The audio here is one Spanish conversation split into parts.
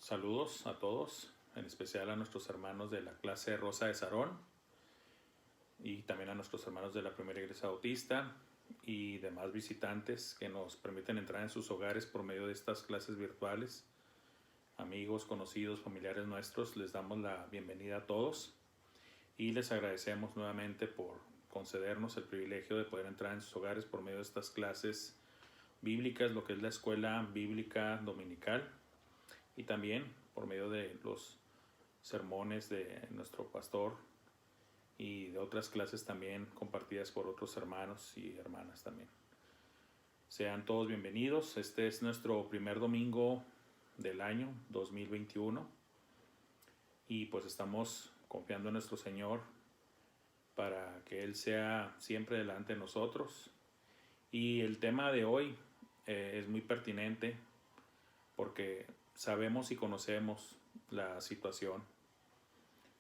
Saludos a todos, en especial a nuestros hermanos de la clase Rosa de Sarón y también a nuestros hermanos de la Primera Iglesia Bautista y demás visitantes que nos permiten entrar en sus hogares por medio de estas clases virtuales. Amigos, conocidos, familiares nuestros, les damos la bienvenida a todos y les agradecemos nuevamente por concedernos el privilegio de poder entrar en sus hogares por medio de estas clases bíblicas, lo que es la escuela bíblica dominical, y también por medio de los sermones de nuestro pastor y de otras clases también compartidas por otros hermanos y hermanas también. Sean todos bienvenidos. Este es nuestro primer domingo del año 2021 y pues estamos confiando en nuestro Señor para que Él sea siempre delante de nosotros. Y el tema de hoy es muy pertinente porque sabemos y conocemos la situación,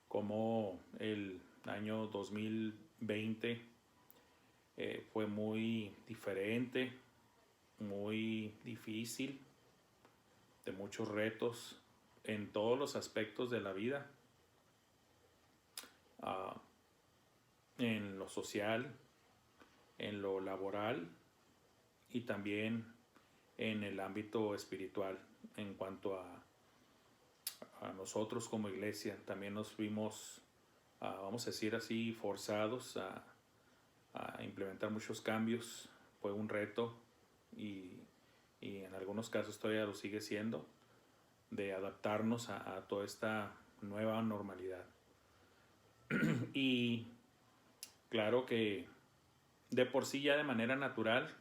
como el año 2020 fue muy diferente, muy difícil, de muchos retos en todos los aspectos de la vida, en lo social, en lo laboral y también en el ámbito espiritual. En cuanto a nosotros como iglesia, también nos vimos, vamos a decir así, forzados a implementar muchos cambios. Fue un reto y en algunos casos todavía lo sigue siendo, de adaptarnos a toda esta nueva normalidad. Y claro que de por sí, ya de manera natural,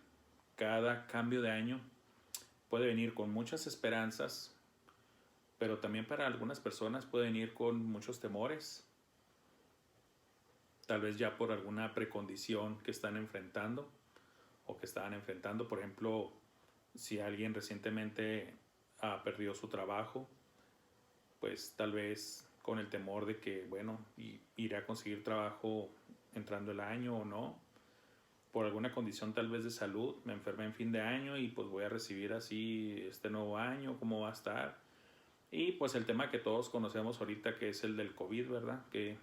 cada cambio de año puede venir con muchas esperanzas, pero también para algunas personas puede venir con muchos temores, tal vez ya por alguna precondición que están enfrentando o que estaban enfrentando. Por ejemplo, si alguien recientemente ha perdido su trabajo, pues tal vez con el temor de que, bueno, iré a conseguir trabajo entrando el año o no, por alguna condición tal vez de salud, me enfermé en fin de año y pues voy a recibir así este nuevo año, ¿cómo va a estar? Y pues el tema que todos conocemos ahorita, que es el del COVID, ¿verdad? Que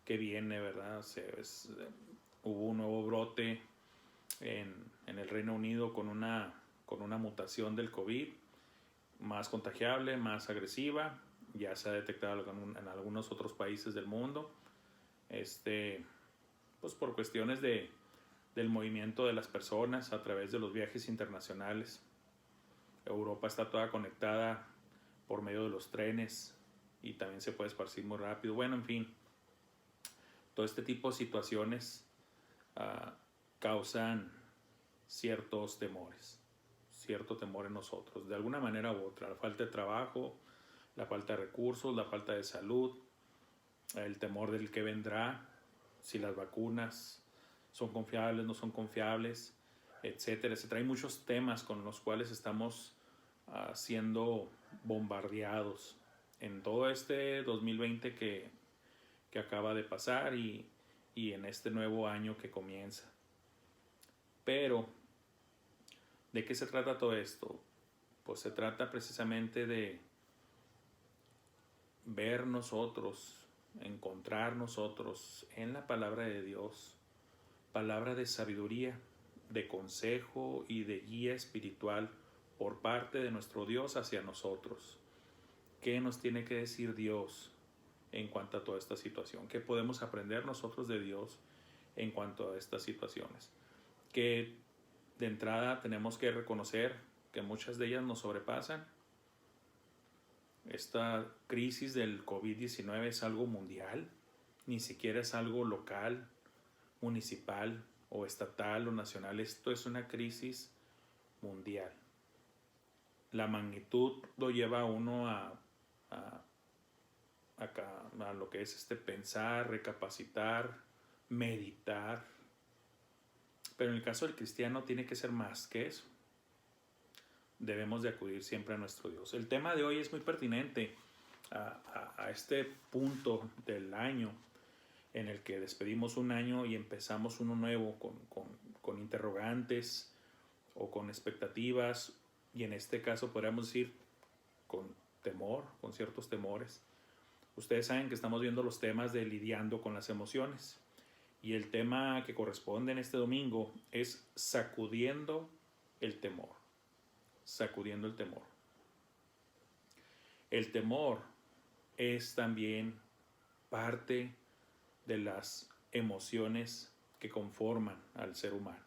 viene, ¿verdad? Hubo un nuevo brote en el Reino Unido con una mutación del COVID, más contagiable, más agresiva. Ya se ha detectado en algunos otros países del mundo. Pues por cuestiones del movimiento de las personas a través de los viajes internacionales. Europa está toda conectada por medio de los trenes y también se puede esparcir muy rápido. Bueno, en fin, todo este tipo de situaciones causan ciertos temores, cierto temor en nosotros, de alguna manera u otra. La falta de trabajo, la falta de recursos, la falta de salud, el temor del que vendrá, si las vacunas son confiables, no son confiables, etcétera, etcétera. Hay muchos temas con los cuales estamos siendo bombardeados en todo este 2020 que acaba de pasar y en este nuevo año que comienza. Pero, ¿de qué se trata todo esto? Pues se trata precisamente de ver nosotros, encontrar nosotros en la palabra de Dios, palabra de sabiduría, de consejo y de guía espiritual por parte de nuestro Dios hacia nosotros. ¿Qué nos tiene que decir Dios en cuanto a toda esta situación? ¿Qué podemos aprender nosotros de Dios en cuanto a estas situaciones? Que de entrada tenemos que reconocer que muchas de ellas nos sobrepasan. Esta crisis del COVID-19 es algo mundial, ni siquiera es algo local, municipal o estatal o nacional. Esto es una crisis mundial. La magnitud lo lleva a uno a lo que es pensar, recapacitar, meditar. Pero en el caso del cristiano tiene que ser más que eso. Debemos de acudir siempre a nuestro Dios. El tema de hoy es muy pertinente a este punto del año en el que despedimos un año y empezamos uno nuevo con interrogantes o con expectativas, y en este caso podríamos decir con temor, con ciertos temores. Ustedes saben que estamos viendo los temas de lidiando con las emociones. Y el tema que corresponde en este domingo es sacudiendo el temor. Sacudiendo el temor. El temor es también parte de las emociones que conforman al ser humano.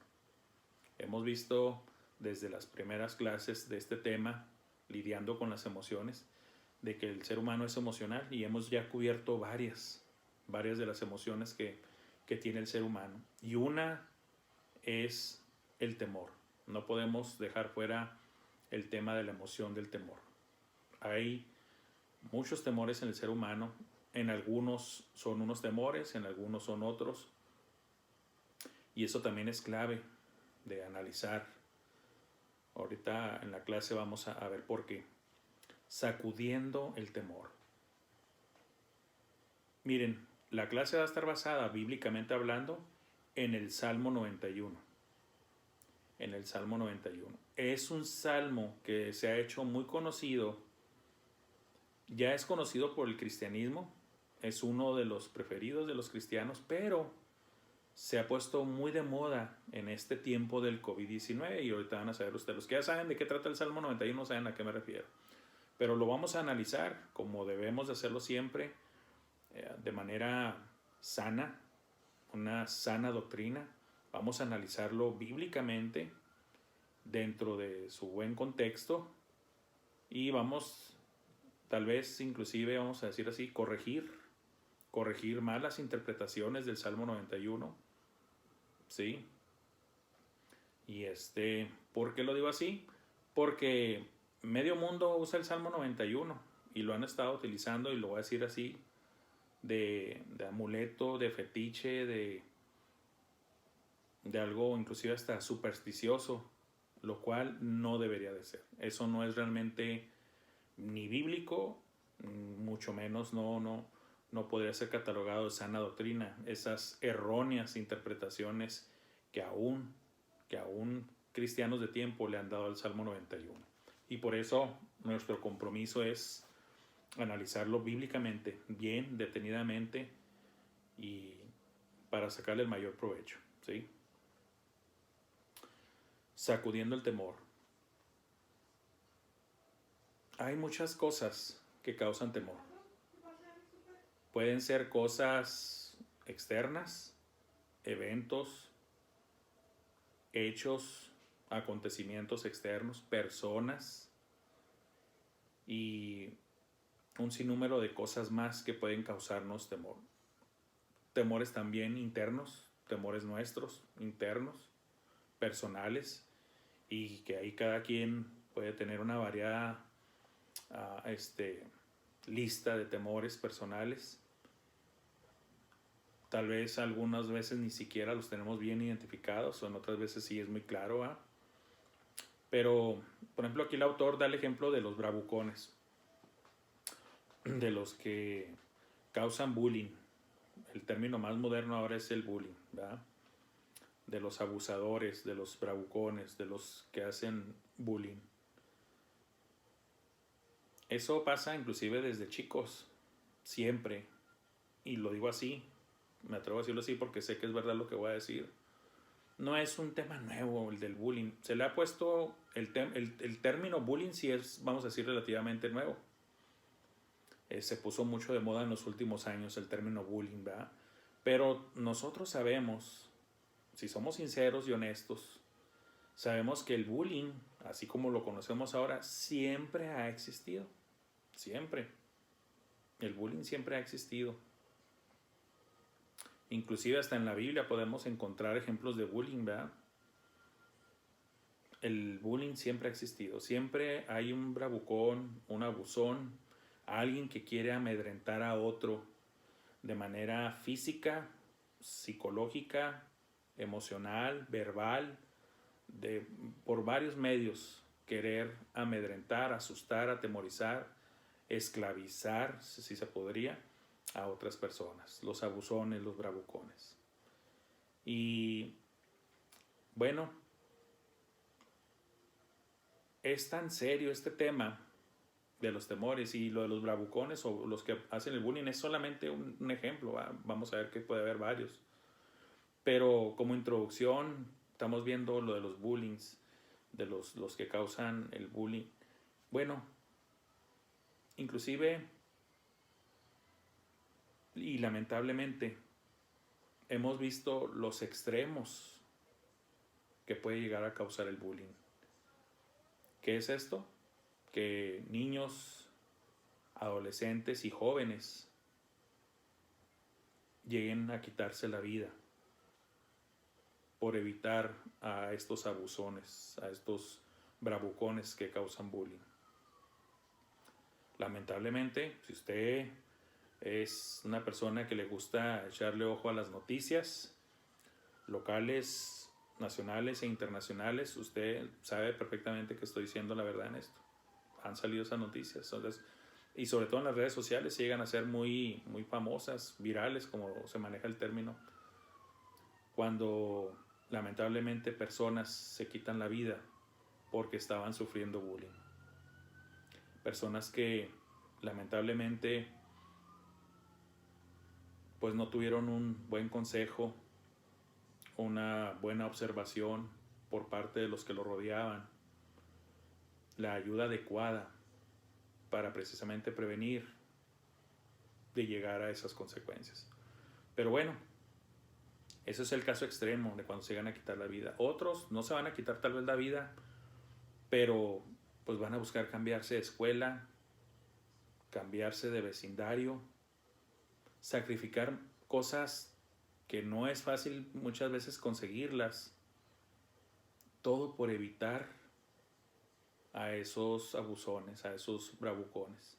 Hemos visto desde las primeras clases de este tema, lidiando con las emociones, de que el ser humano es emocional y hemos ya cubierto varias de las emociones que tiene el ser humano. Y una es el temor. No podemos dejar fuera el tema de la emoción del temor. Hay muchos temores en el ser humano. En algunos son unos temores, en algunos son otros. Y eso también es clave de analizar. Ahorita en la clase vamos a ver por qué. Sacudiendo el temor. Miren, la clase va a estar basada, bíblicamente hablando, en el Salmo 91. En el Salmo 91. Es un salmo que se ha hecho muy conocido. Ya es conocido por el cristianismo. Es uno de los preferidos de los cristianos, pero se ha puesto muy de moda en este tiempo del COVID-19 y ahorita van a saber ustedes. Los que ya saben de qué trata el Salmo 91 saben a qué me refiero. Pero lo vamos a analizar como debemos de hacerlo siempre, de manera sana, una sana doctrina. Vamos a analizarlo bíblicamente dentro de su buen contexto y vamos, tal vez inclusive, vamos a decir así, corregir malas interpretaciones del Salmo 91. ¿Sí? Y ¿por qué lo digo así? Porque medio mundo usa el Salmo 91 y lo han estado utilizando, y lo voy a decir así, de amuleto, de fetiche, de algo inclusive hasta supersticioso, lo cual no debería de ser. Eso no es realmente ni bíblico, mucho menos no podría ser catalogado de sana doctrina. Esas erróneas interpretaciones que aún cristianos de tiempo le han dado al Salmo 91. Y por eso nuestro compromiso es analizarlo bíblicamente, bien, detenidamente, y para sacarle el mayor provecho, ¿sí? Sacudiendo el temor. Hay muchas cosas que causan temor. Pueden ser cosas externas, eventos, hechos, acontecimientos externos, personas y un sinnúmero de cosas más que pueden causarnos temor. Temores también internos, temores nuestros, internos, personales, y que ahí cada quien puede tener una variada lista de temores personales. Tal vez algunas veces ni siquiera los tenemos bien identificados, o en otras veces sí es muy claro, ¿eh? Pero, por ejemplo, aquí el autor da el ejemplo de los bravucones, de los que causan bullying. El término más moderno ahora es el bullying, ¿verdad? De los abusadores, de los bravucones, de los que hacen bullying. Eso pasa inclusive desde chicos, siempre. Y lo digo así, me atrevo a decirlo así porque sé que es verdad lo que voy a decir. No es un tema nuevo el del bullying. Se le ha puesto el término bullying, sí es, vamos a decir, relativamente nuevo. Se puso mucho de moda en los últimos años el término bullying, ¿verdad? Pero nosotros sabemos, si somos sinceros y honestos, sabemos que el bullying, así como lo conocemos ahora, siempre ha existido. Siempre. El bullying siempre ha existido. Inclusive hasta en la Biblia podemos encontrar ejemplos de bullying, ¿verdad? El bullying siempre ha existido. Siempre hay un bravucón, un abusón, alguien que quiere amedrentar a otro de manera física, psicológica, emocional, verbal, por varios medios, querer amedrentar, asustar, atemorizar, esclavizar, si se podría, a otras personas, los abusones, los bravucones. Y bueno, es tan serio este tema, de los temores. Y lo de los bravucones o los que hacen el bullying es solamente un ejemplo, ¿va? Vamos a ver que puede haber varios. Pero como introducción estamos viendo lo de los bullings, de los que causan el bullying. Bueno, inclusive y lamentablemente hemos visto los extremos que puede llegar a causar el bullying. ¿Qué es esto? Que niños, adolescentes y jóvenes lleguen a quitarse la vida por evitar a estos abusones, a estos bravucones que causan bullying. Lamentablemente, si usted es una persona que le gusta echarle ojo a las noticias locales, nacionales e internacionales, usted sabe perfectamente que estoy diciendo la verdad en esto. Han salido esas noticias. Entonces, y sobre todo en las redes sociales llegan a ser muy, muy famosas, virales, como se maneja el término, cuando lamentablemente personas se quitan la vida porque estaban sufriendo bullying. Personas que lamentablemente pues no tuvieron un buen consejo, una buena observación por parte de los que lo rodeaban, la ayuda adecuada para precisamente prevenir de llegar a esas consecuencias. Pero bueno, ese es el caso extremo de cuando se van a quitar la vida. Otros no se van a quitar tal vez la vida, pero pues van a buscar cambiarse de escuela, cambiarse de vecindario, sacrificar cosas que no es fácil muchas veces conseguirlas, todo por evitar a esos abusones, a esos bravucones.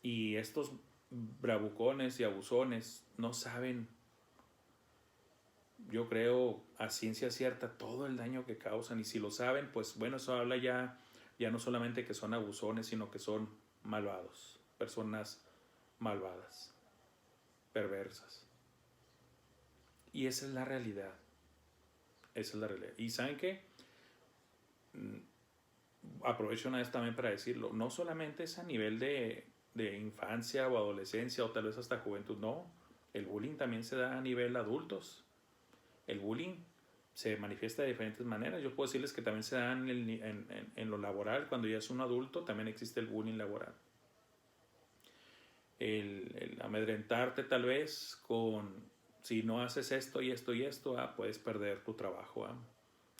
Y estos bravucones y abusones no saben, yo creo, a ciencia cierta todo el daño que causan. Y si lo saben, pues bueno, eso habla ya no solamente que son abusones, sino que son malvados, personas malvadas, perversas. Y esa es la realidad. Esa es la realidad. ¿Y saben qué? Aprovecho una vez también para decirlo. No solamente es a nivel de infancia o adolescencia o tal vez hasta juventud. No. El bullying también se da a nivel adultos. El bullying se manifiesta de diferentes maneras. Yo puedo decirles que también se da en lo laboral. Cuando ya es un adulto, también existe el bullying laboral. El amedrentarte tal vez con, si no haces esto y esto y esto, puedes perder tu trabajo.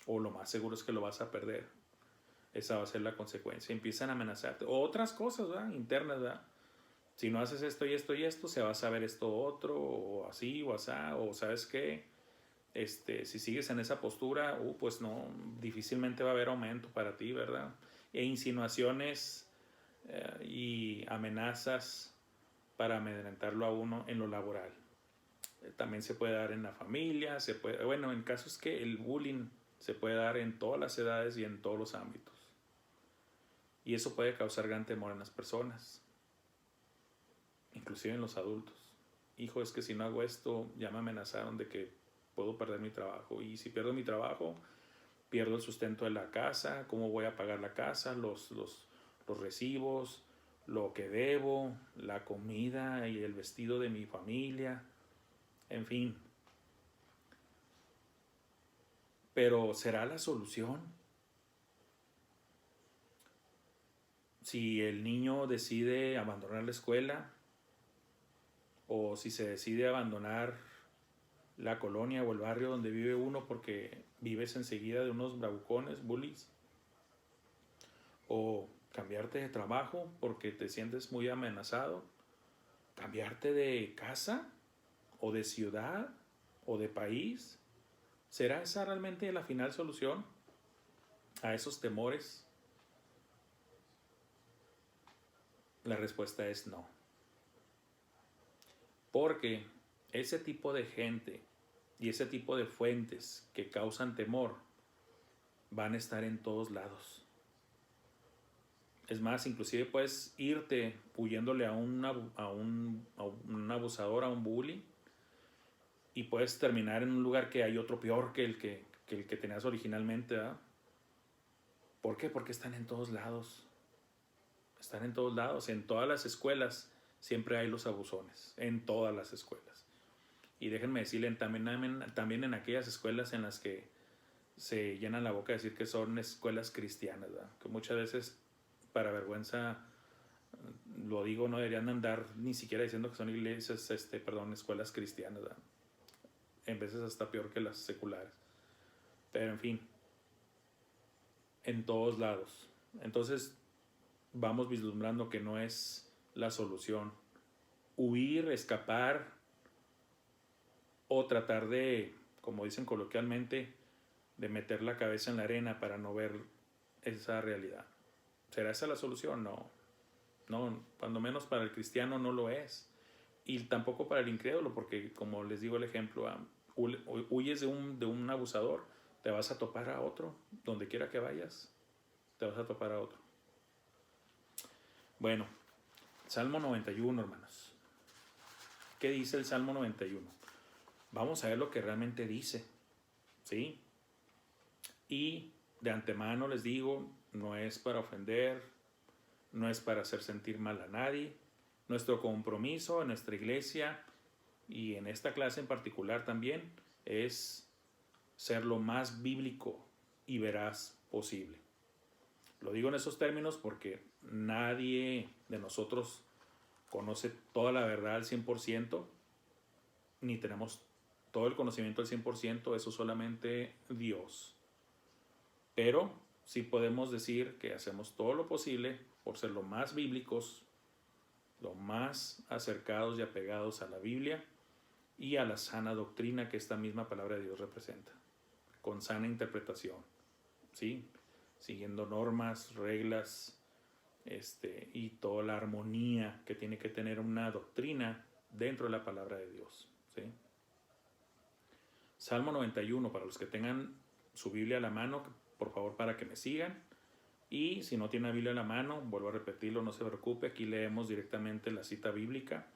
O lo más seguro es que lo vas a perder. Esa va a ser la consecuencia. Empiezan a amenazarte. O otras cosas, internas, ¿verdad? Si no haces esto y esto y esto, se va a saber esto otro, o así, o asá, o ¿sabes qué? Si sigues en esa postura, pues no, difícilmente va a haber aumento para ti, ¿verdad? E insinuaciones y amenazas para amedrentarlo a uno en lo laboral. También se puede dar en la familia, bueno, en casos que el bullying se puede dar en todas las edades y en todos los ámbitos. Y eso puede causar gran temor en las personas, inclusive en los adultos. Hijo, es que si no hago esto, ya me amenazaron de que puedo perder mi trabajo. Y si pierdo mi trabajo, pierdo el sustento de la casa, cómo voy a pagar la casa, los recibos, lo que debo, la comida y el vestido de mi familia, en fin. Pero ¿será la solución? Si el niño decide abandonar la escuela, o si se decide abandonar la colonia o el barrio donde vive uno porque vives enseguida de unos bravucones, bullies, o cambiarte de trabajo porque te sientes muy amenazado, cambiarte de casa o de ciudad o de país. ¿Será esa realmente la final solución a esos temores? La respuesta es no. Porque ese tipo de gente y ese tipo de fuentes que causan temor van a estar en todos lados. Es más, inclusive puedes irte huyéndole a un abusador, a un bully, y puedes terminar en un lugar que hay otro peor que el que tenías originalmente, ¿verdad? ¿Por qué? Porque están en todos lados. Están en todos lados, en todas las escuelas siempre hay los abusones, en todas las escuelas. Y déjenme decirle, también en aquellas escuelas en las que se llenan la boca de decir que son escuelas cristianas, ¿verdad? Que muchas veces, para vergüenza, lo digo, no deberían andar ni siquiera diciendo que son iglesias, escuelas cristianas, ¿verdad? En veces hasta peor que las seculares. Pero en fin, en todos lados. Entonces vamos vislumbrando que no es la solución huir, escapar o tratar de, como dicen coloquialmente, de meter la cabeza en la arena para no ver esa realidad. ¿Será esa la solución? No, cuando menos para el cristiano no lo es. Y tampoco para el incrédulo, porque como les digo el ejemplo, huyes de un abusador, te vas a topar a otro, donde quiera que vayas, te vas a topar a otro. Bueno, Salmo 91, hermanos. ¿Qué dice el Salmo 91? Vamos a ver lo que realmente dice, ¿sí? Y de antemano les digo, no es para ofender, no es para hacer sentir mal a nadie. Nuestro compromiso en nuestra iglesia y en esta clase en particular también es ser lo más bíblico y veraz posible. Lo digo en esos términos porque nadie de nosotros conoce toda la verdad al 100%, ni tenemos todo el conocimiento al 100%, eso solamente Dios. Pero sí podemos decir que hacemos todo lo posible por ser lo más bíblicos, lo más acercados y apegados a la Biblia y a la sana doctrina que esta misma palabra de Dios representa, con sana interpretación, ¿sí? Siguiendo normas, reglas, y toda la armonía que tiene que tener una doctrina dentro de la palabra de Dios, ¿sí? Salmo 91, para los que tengan su Biblia a la mano, por favor, para que me sigan. Y si no tiene la Biblia a la mano, vuelvo a repetirlo, no se preocupe, aquí leemos directamente la cita bíblica,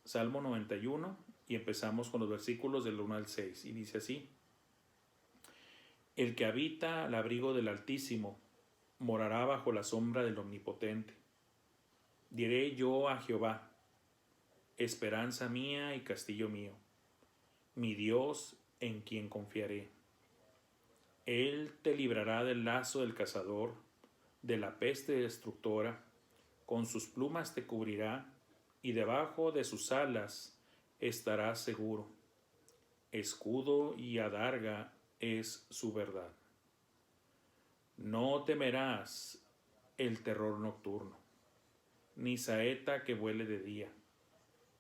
Salmo 91, y empezamos con los versículos del 1 al 6, y dice así: El que habita al abrigo del Altísimo morará bajo la sombra del Omnipotente. Diré yo a Jehová, esperanza mía y castillo mío, mi Dios en quien confiaré. Él te librará del lazo del cazador, de la peste destructora, con sus plumas te cubrirá, y debajo de sus alas estarás seguro. Escudo y adarga es su verdad. No temerás el terror nocturno, ni saeta que vuele de día,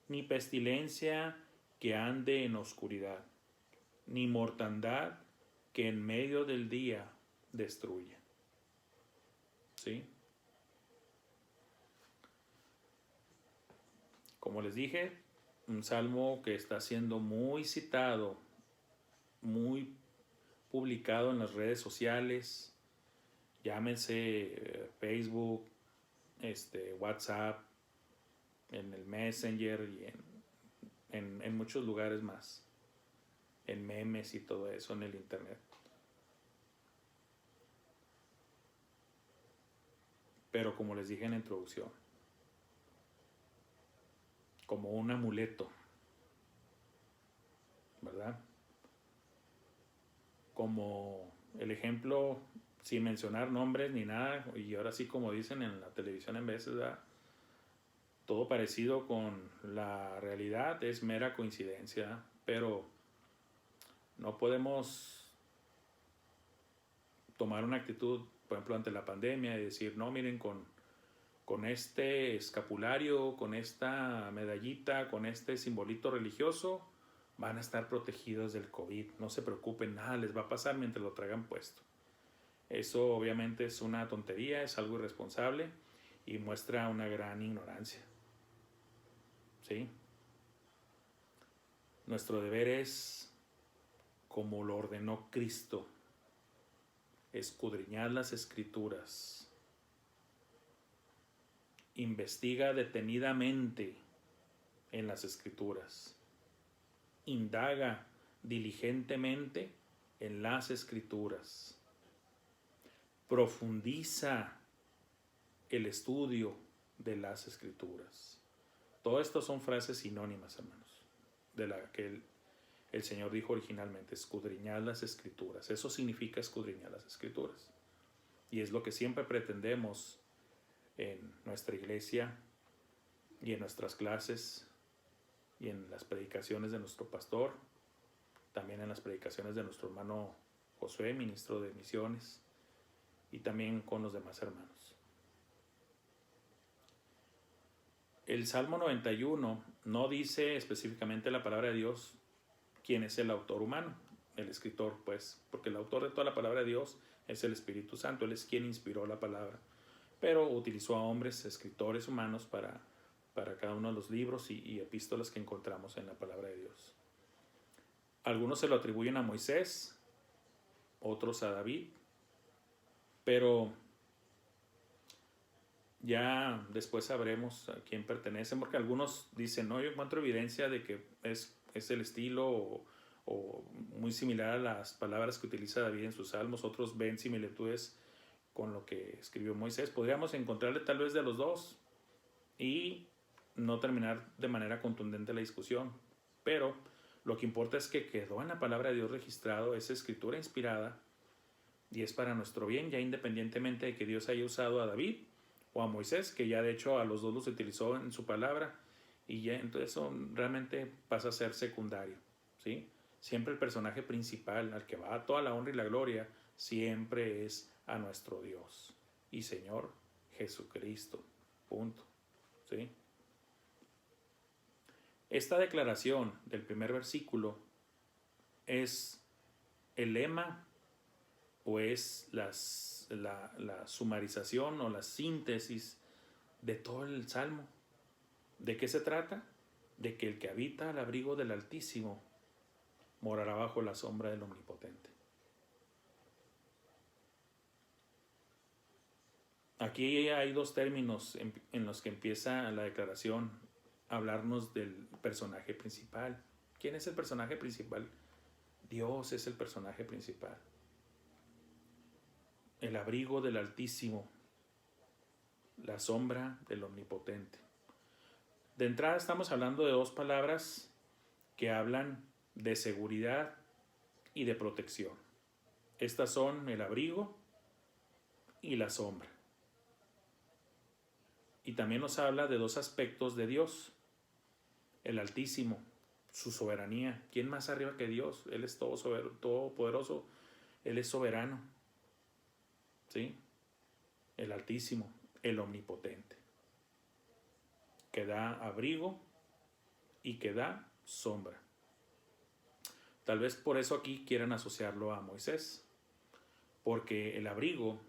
ni pestilencia que ande en oscuridad, ni mortandad que en medio del día destruya. ¿Sí? Como les dije, un salmo que está siendo muy citado, muy publicado en las redes sociales, llámense Facebook, WhatsApp, en el Messenger y en muchos lugares más, en memes y todo eso en el internet. Pero como les dije en la introducción, como un amuleto, ¿verdad? Como el ejemplo, sin mencionar nombres ni nada, y ahora sí, como dicen en la televisión en veces, ¿verdad? Todo parecido con la realidad es mera coincidencia, pero no podemos tomar una actitud, por ejemplo, ante la pandemia y decir, no, miren, con este escapulario, con esta medallita, con este simbolito religioso, van a estar protegidos del COVID. No se preocupen, nada les va a pasar mientras lo traigan puesto. Eso obviamente es una tontería, es algo irresponsable y muestra una gran ignorancia. ¿Sí? Nuestro deber es, como lo ordenó Cristo, escudriñar las Escrituras. Investiga detenidamente en las Escrituras. Indaga diligentemente en las Escrituras. Profundiza el estudio de las Escrituras. Todo esto son frases sinónimas, hermanos, de la que el Señor dijo originalmente, escudriñad las Escrituras. Eso significa escudriñar las Escrituras. Y es lo que siempre pretendemos en nuestra iglesia y en nuestras clases y en las predicaciones de nuestro pastor, también en las predicaciones de nuestro hermano Josué, ministro de misiones, y también con los demás hermanos. El Salmo 91 no dice específicamente la palabra de Dios quién es el autor humano, el escritor, pues, porque el autor de toda la palabra de Dios es el Espíritu Santo, Él es quien inspiró la palabra, pero utilizó a hombres, escritores humanos para cada uno de los libros y epístolas que encontramos en la palabra de Dios. Algunos se lo atribuyen a Moisés, otros a David, pero ya después sabremos a quién pertenecen, porque algunos dicen, no, yo encuentro evidencia de que es el estilo o muy similar a las palabras que utiliza David en sus salmos. Otros ven similitudes con lo que escribió Moisés. Podríamos encontrarle tal vez de los dos y no terminar de manera contundente la discusión, pero lo que importa es que quedó en la palabra de Dios registrado, es escritura inspirada y es para nuestro bien, ya independientemente de que Dios haya usado a David o a Moisés, que ya de hecho a los dos los utilizó en su palabra, y ya entonces eso realmente pasa a ser secundario, ¿sí? Siempre el personaje principal, al que va toda la honra y la gloria, siempre es a nuestro Dios y Señor Jesucristo, punto, ¿sí? Esta declaración del primer versículo es el lema o es la sumarización o la síntesis de todo el Salmo. ¿De qué se trata? De que el que habita al abrigo del Altísimo morará bajo la sombra del Omnipotente. Aquí hay dos términos en los que empieza la declaración a hablarnos del personaje principal. ¿Quién es el personaje principal? Dios es el personaje principal. El abrigo del Altísimo, la sombra del Omnipotente. De entrada estamos hablando de dos palabras que hablan de seguridad y de protección. Estas son el abrigo y la sombra. Y también nos habla de dos aspectos de Dios. El Altísimo, su soberanía. ¿Quién más arriba que Dios? Él es todopoderoso, Él es soberano. ¿Sí? El Altísimo, el Omnipotente, que da abrigo y que da sombra. Tal vez por eso aquí quieran asociarlo a Moisés, porque el abrigo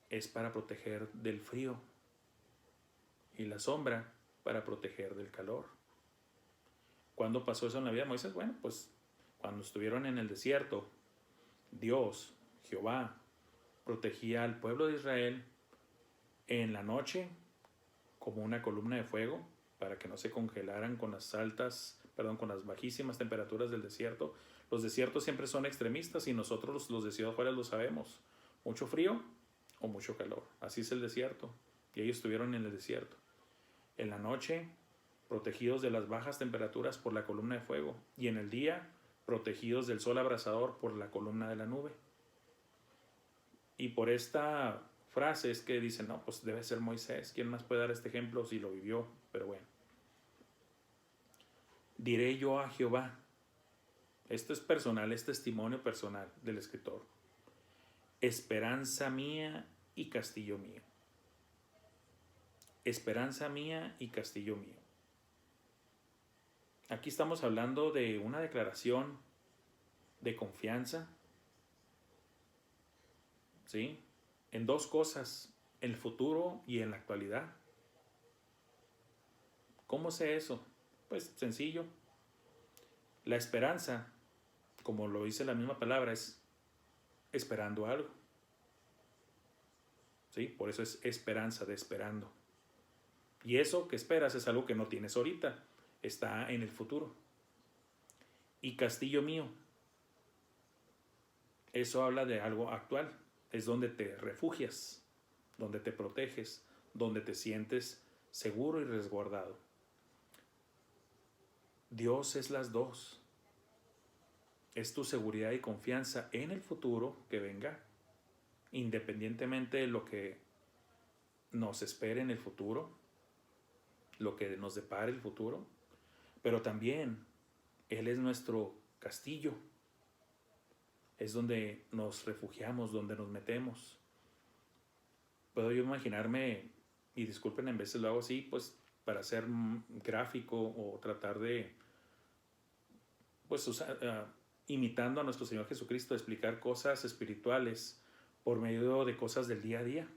es para proteger del frío y la sombra para proteger del calor. ¿Cuándo pasó eso en la vida de Moisés? Bueno, pues cuando estuvieron en el desierto, Dios, Jehová, protegía al pueblo de Israel en la noche como una columna de fuego para que no se congelaran con las bajísimas temperaturas del desierto. Los desiertos siempre son extremistas y nosotros los de Ciudad Juárez lo sabemos. Mucho frío o mucho calor. Así es el desierto. Y ellos estuvieron en el desierto. En la noche, protegidos de las bajas temperaturas por la columna de fuego. Y en el día, protegidos del sol abrasador por la columna de la nube. Y por esta frase es que dicen, no, pues debe ser Moisés. ¿Quién más puede dar este ejemplo si lo vivió? Pero bueno. Diré yo a Jehová. Esto es personal, es testimonio personal del escritor. Esperanza mía y castillo mío. Esperanza mía y castillo mío. Aquí estamos hablando de una declaración de confianza, ¿sí? En dos cosas, en el futuro y en la actualidad. ¿Cómo sé eso? Pues sencillo. La esperanza, como lo dice la misma palabra, es esperando algo. ¿Sí? Por eso es esperanza de esperando. Y eso que esperas es algo que no tienes ahorita, está en el futuro. Y castillo mío, eso habla de algo actual, es donde te refugias, donde te proteges, donde te sientes seguro y resguardado. Dios es las dos. Es tu seguridad y confianza en el futuro que venga, independientemente de lo que nos espere en el futuro, lo que nos depare el futuro, pero también Él es nuestro castillo, es donde nos refugiamos, donde nos metemos. Puedo yo imaginarme, y disculpen, en veces lo hago así, pues para ser gráfico o tratar de, pues imitando a nuestro Señor Jesucristo, explicar cosas espirituales por medio de cosas del día a día,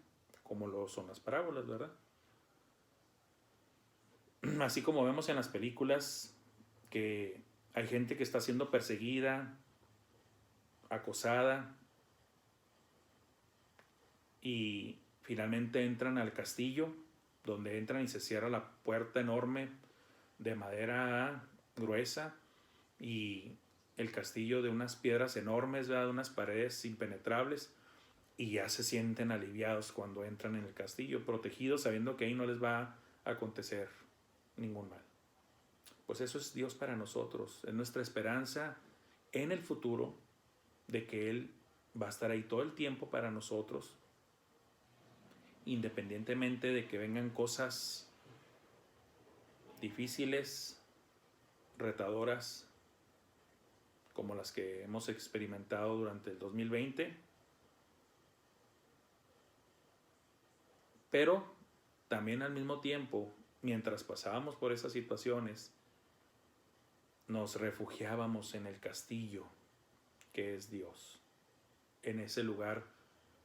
como lo son las parábolas, ¿verdad? Así como vemos en las películas que hay gente que está siendo perseguida, acosada, y finalmente entran al castillo, donde entran y se cierra la puerta enorme de madera gruesa y el castillo de unas piedras enormes, ¿verdad? De unas paredes impenetrables, y ya se sienten aliviados cuando entran en el castillo, protegidos, sabiendo que ahí no les va a acontecer ningún mal. Pues eso es Dios para nosotros, es nuestra esperanza en el futuro de que Él va a estar ahí todo el tiempo para nosotros, independientemente de que vengan cosas difíciles, retadoras, como las que hemos experimentado durante el 2020, pero también al mismo tiempo, mientras pasábamos por esas situaciones, nos refugiábamos en el castillo que es Dios, en ese lugar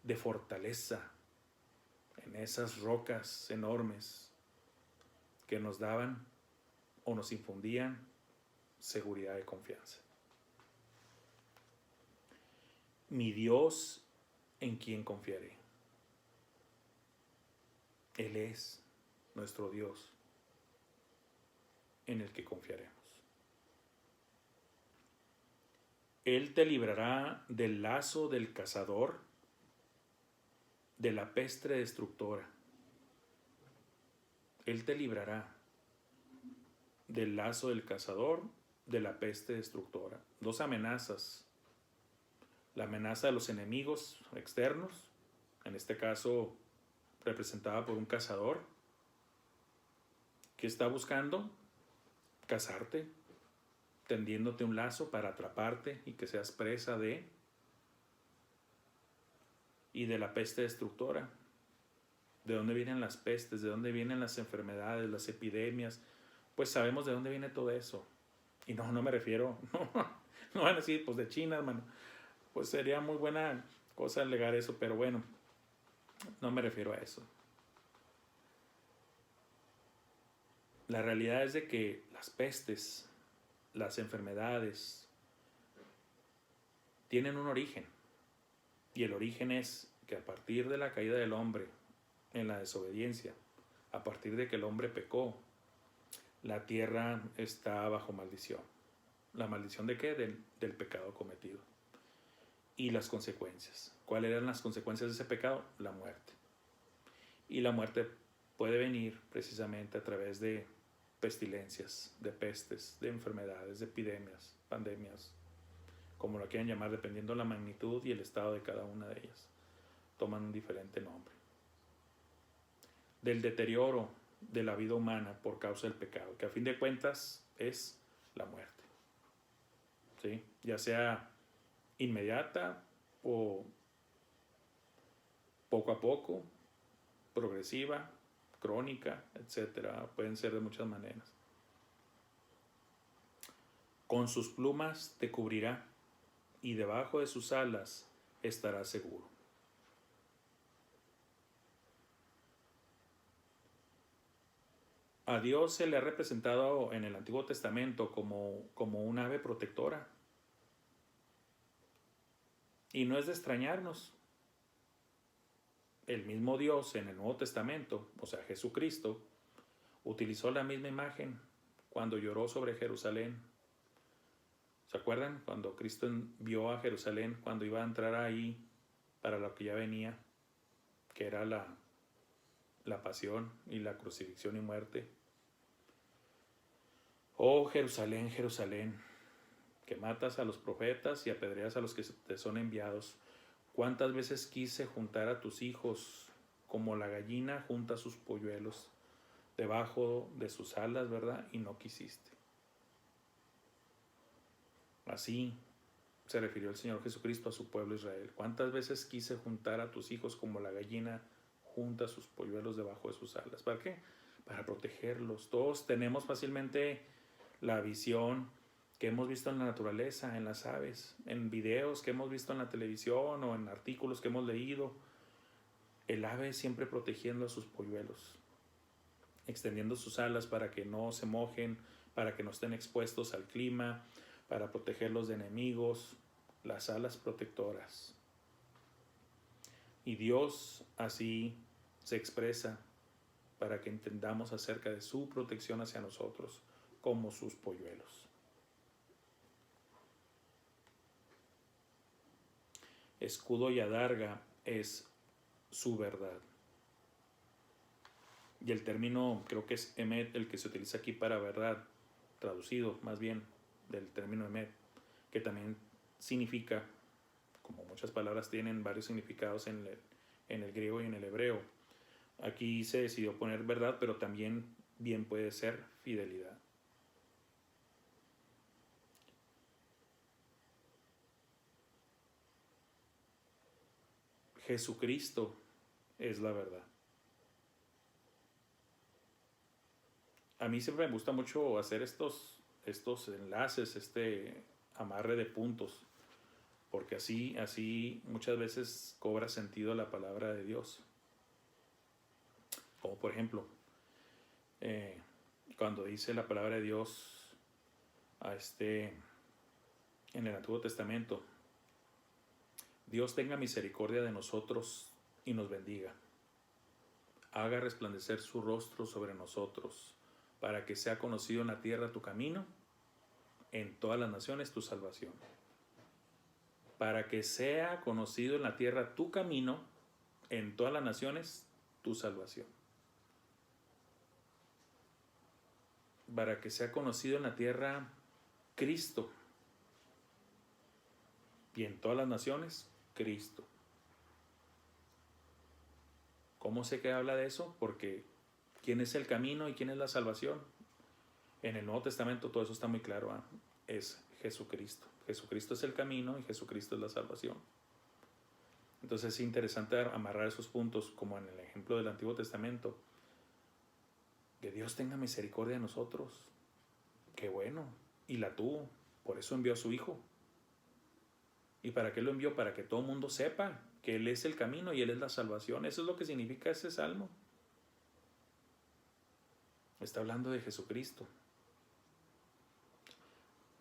de fortaleza, en esas rocas enormes que nos daban o nos infundían seguridad y confianza. Mi Dios en quien confiaré. Él es nuestro Dios en el que confiaremos. Él te librará del lazo del cazador, de la peste destructora. Él te librará del lazo del cazador, de la peste destructora. Dos amenazas. La amenaza de los enemigos externos, en este caso representada por un cazador que está buscando cazarte, tendiéndote un lazo para atraparte y que seas presa de, y de la peste destructora. ¿De dónde vienen las pestes? ¿De dónde vienen las enfermedades, las epidemias? Pues sabemos de dónde viene todo eso. Y no me refiero, no van a decir, pues de China, hermano. Pues sería muy buena cosa alegar eso, pero bueno, no me refiero a eso. La realidad es de que las pestes, las enfermedades, tienen un origen. Y el origen es que a partir de la caída del hombre en la desobediencia, a partir de que el hombre pecó, la tierra está bajo maldición. ¿La maldición de qué? Del pecado cometido. Y las consecuencias. ¿Cuáles eran las consecuencias de ese pecado? La muerte. Y la muerte puede venir precisamente a través de pestilencias, de pestes, de enfermedades, de epidemias, pandemias, como lo quieran llamar, dependiendo de la magnitud y el estado de cada una de ellas. Toman un diferente nombre. Del deterioro de la vida humana por causa del pecado, que a fin de cuentas es la muerte. ¿Sí? Ya sea inmediata o poco a poco, progresiva, crónica, etcétera. Pueden ser de muchas maneras. Con sus plumas te cubrirá y debajo de sus alas estarás seguro. A Dios se le ha representado en el Antiguo Testamento como un ave protectora. Y no es de extrañarnos. El mismo Dios en el Nuevo Testamento, o sea, Jesucristo, utilizó la misma imagen cuando lloró sobre Jerusalén. ¿Se acuerdan? Cuando Cristo vio a Jerusalén, cuando iba a entrar ahí para lo que ya venía, que era la pasión y la crucifixión y muerte. Oh Jerusalén, Jerusalén, que matas a los profetas y apedreas a los que te son enviados. ¿Cuántas veces quise juntar a tus hijos como la gallina junta sus polluelos debajo de sus alas, ¿verdad? Y no quisiste. Así se refirió el Señor Jesucristo a su pueblo Israel. ¿Cuántas veces quise juntar a tus hijos como la gallina junta sus polluelos debajo de sus alas? ¿Para qué? Para protegerlos. Todos tenemos fácilmente la visión que hemos visto en la naturaleza, en las aves, en videos que hemos visto en la televisión o en artículos que hemos leído. El ave siempre protegiendo a sus polluelos, extendiendo sus alas para que no se mojen, para que no estén expuestos al clima, para protegerlos de enemigos, las alas protectoras. Y Dios así se expresa para que entendamos acerca de su protección hacia nosotros como sus polluelos. Escudo y adarga es su verdad. Y el término, creo que es emet, el que se utiliza aquí para verdad, traducido más bien del término emet, que también significa, como muchas palabras tienen varios significados en el griego y en el hebreo. Aquí se decidió poner verdad, pero también bien puede ser fidelidad. Jesucristo es la verdad. A mí siempre me gusta mucho hacer estos enlaces, este amarre de puntos, porque así muchas veces cobra sentido la palabra de Dios. Como por ejemplo, cuando dice la palabra de Dios en el Antiguo Testamento, Dios tenga misericordia de nosotros y nos bendiga. Haga resplandecer su rostro sobre nosotros, para que sea conocido en la tierra tu camino, en todas las naciones tu salvación. Para que sea conocido en la tierra tu camino, en todas las naciones tu salvación. Para que sea conocido en la tierra Cristo, y en todas las naciones Cristo. ¿Cómo sé que habla de eso? Porque ¿quién es el camino y quién es la salvación? En el Nuevo Testamento todo eso está muy claro, ¿eh? Es Jesucristo. Jesucristo es el camino y Jesucristo es la salvación. Entonces es interesante amarrar esos puntos, como en el ejemplo del Antiguo Testamento. Que Dios tenga misericordia de nosotros. Qué bueno. Y la tuvo. Por eso envió a su Hijo. ¿Y para qué lo envió? Para que todo el mundo sepa que Él es el camino y Él es la salvación. Eso es lo que significa ese salmo. Está hablando de Jesucristo.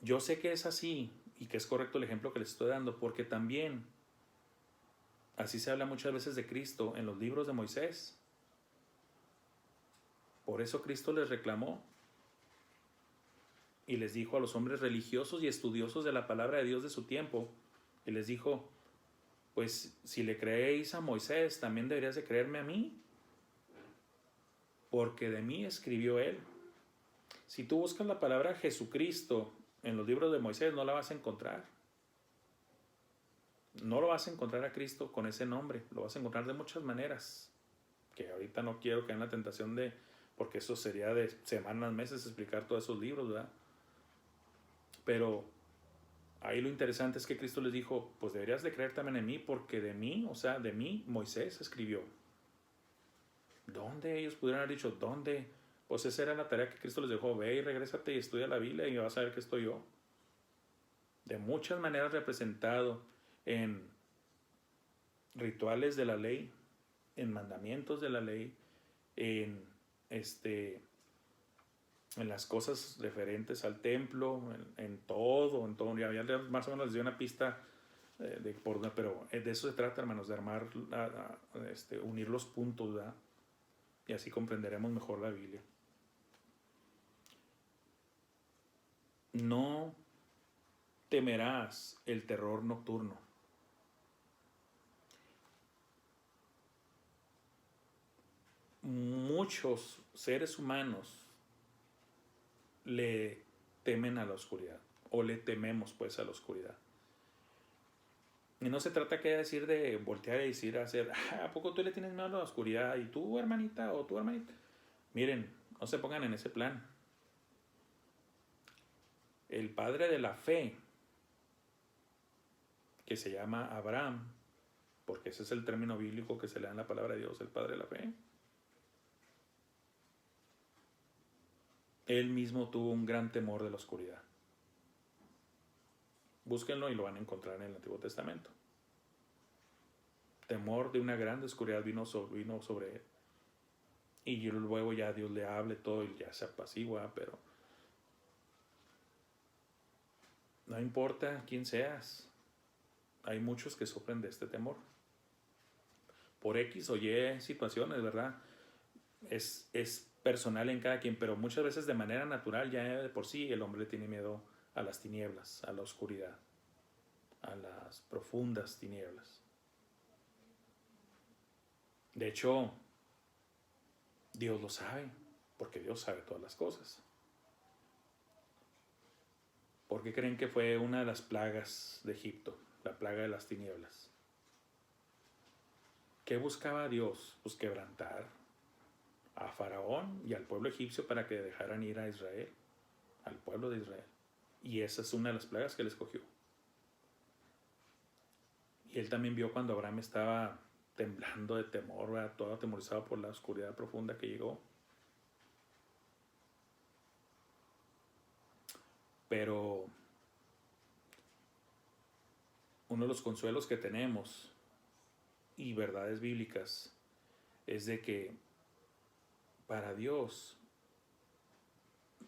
Yo sé que es así y que es correcto el ejemplo que les estoy dando, porque también así se habla muchas veces de Cristo en los libros de Moisés. Por eso Cristo les reclamó y les dijo a los hombres religiosos y estudiosos de la palabra de Dios de su tiempo, y les dijo, pues si le creéis a Moisés, también deberías de creerme a mí, porque de mí escribió él. Si tú buscas la palabra Jesucristo en los libros de Moisés, no la vas a encontrar. No lo vas a encontrar a Cristo con ese nombre, lo vas a encontrar de muchas maneras, que ahorita no quiero caer en la tentación de, porque eso sería de semanas, meses explicar todos esos libros, ¿verdad? Pero ahí lo interesante es que Cristo les dijo, pues deberías de creer también en mí, porque de mí, o sea, de mí Moisés escribió. ¿Dónde? Ellos pudieron haber dicho, ¿dónde? Pues esa era la tarea que Cristo les dejó, ve y regrésate y estudia la Biblia y vas a ver que estoy yo. De muchas maneras representado en rituales de la ley, en mandamientos de la ley, en las cosas referentes al templo, en todo. Ya más o menos les dio una pista pero de eso se trata, hermanos, de armar, unir los puntos, ¿verdad? Y así comprenderemos mejor la Biblia. No temerás el terror nocturno. muchos seres humanos le temen a la oscuridad, o le tememos pues a la oscuridad. Y no se trata que decir de voltear y decir, ¿a poco tú le tienes miedo a la oscuridad? ¿Y tú, hermanita, o tú, hermanita? Miren, no se pongan en ese plan. El padre de la fe, que se llama Abraham, porque ese es el término bíblico que se le da en la palabra de Dios, el padre de la fe, él mismo tuvo un gran temor de la oscuridad. Búsquenlo y lo van a encontrar en el Antiguo Testamento. Temor de una gran oscuridad vino sobre él. Y luego ya Dios le hable todo y ya se apacigua, pero no importa quién seas. Hay muchos que sufren de este temor. Por X o Y situaciones, ¿verdad? Es personal en cada quien, pero muchas veces de manera natural, ya de por sí, el hombre le tiene miedo a las tinieblas, a la oscuridad, a las profundas tinieblas. De hecho, Dios lo sabe, porque Dios sabe todas las cosas. ¿Por qué creen que fue una de las plagas de Egipto, la plaga de las tinieblas? ¿Qué buscaba Dios? Pues quebrantar a Faraón y al pueblo egipcio para que dejaran ir a Israel, al pueblo de Israel. Y esa es una de las plagas que él escogió. Y él también vio cuando Abraham estaba temblando de temor, ¿verdad? Todo atemorizado por la oscuridad profunda que llegó. Pero uno de los consuelos que tenemos y verdades bíblicas es de que para Dios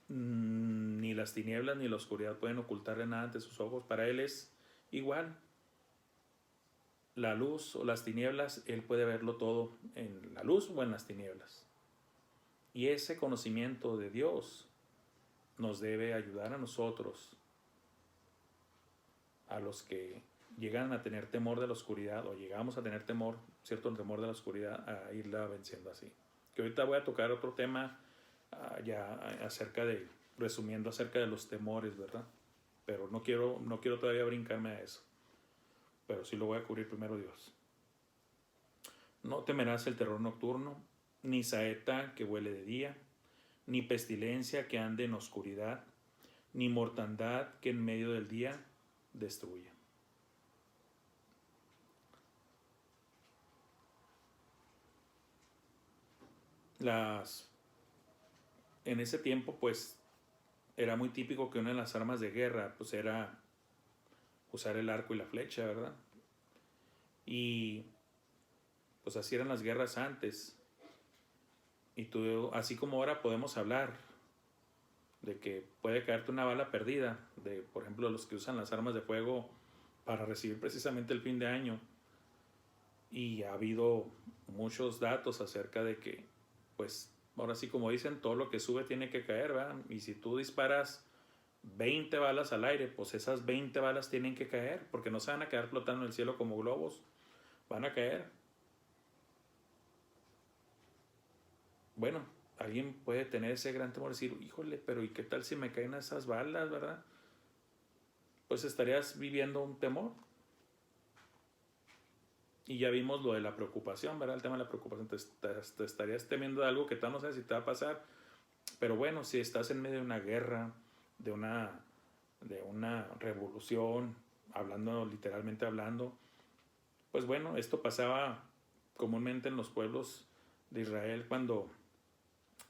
ni las tinieblas ni la oscuridad pueden ocultarle nada ante sus ojos. Para Él es igual. La luz o las tinieblas, Él puede verlo todo en la luz o en las tinieblas. Y ese conocimiento de Dios nos debe ayudar a nosotros, a los que llegan a tener temor de la oscuridad, o llegamos a tener temor, cierto temor de la oscuridad, a irla venciendo así. Que ahorita voy a tocar otro tema ya resumiendo acerca de los temores, ¿verdad? Pero no quiero todavía brincarme a eso. Pero sí lo voy a cubrir primero Dios. No temerás el terror nocturno, ni saeta que huele de día, ni pestilencia que ande en oscuridad, ni mortandad que en medio del día destruya. En ese tiempo, pues, era muy típico que una de las armas de guerra, pues, era usar el arco y la flecha, ¿verdad? Y, pues, así eran las guerras antes. Y tú, así como ahora podemos hablar de que puede caerte una bala perdida, de, por ejemplo, los que usan las armas de fuego para recibir precisamente el fin de año. Y ha habido muchos datos acerca de que, pues, ahora sí, como dicen, todo lo que sube tiene que caer, ¿verdad? Y si tú disparas 20 balas al aire, pues esas 20 balas tienen que caer, porque no se van a quedar flotando en el cielo como globos, van a caer. Bueno, alguien puede tener ese gran temor, decir, híjole, pero ¿y qué tal si me caen esas balas, verdad? Pues estarías viviendo un temor. Y ya vimos lo de la preocupación, ¿verdad? El tema de la preocupación, te estarías temiendo de algo que tú no sabes si te va a pasar. Pero bueno, si estás en medio de una guerra, de una revolución, literalmente hablando, pues bueno, esto pasaba comúnmente en los pueblos de Israel cuando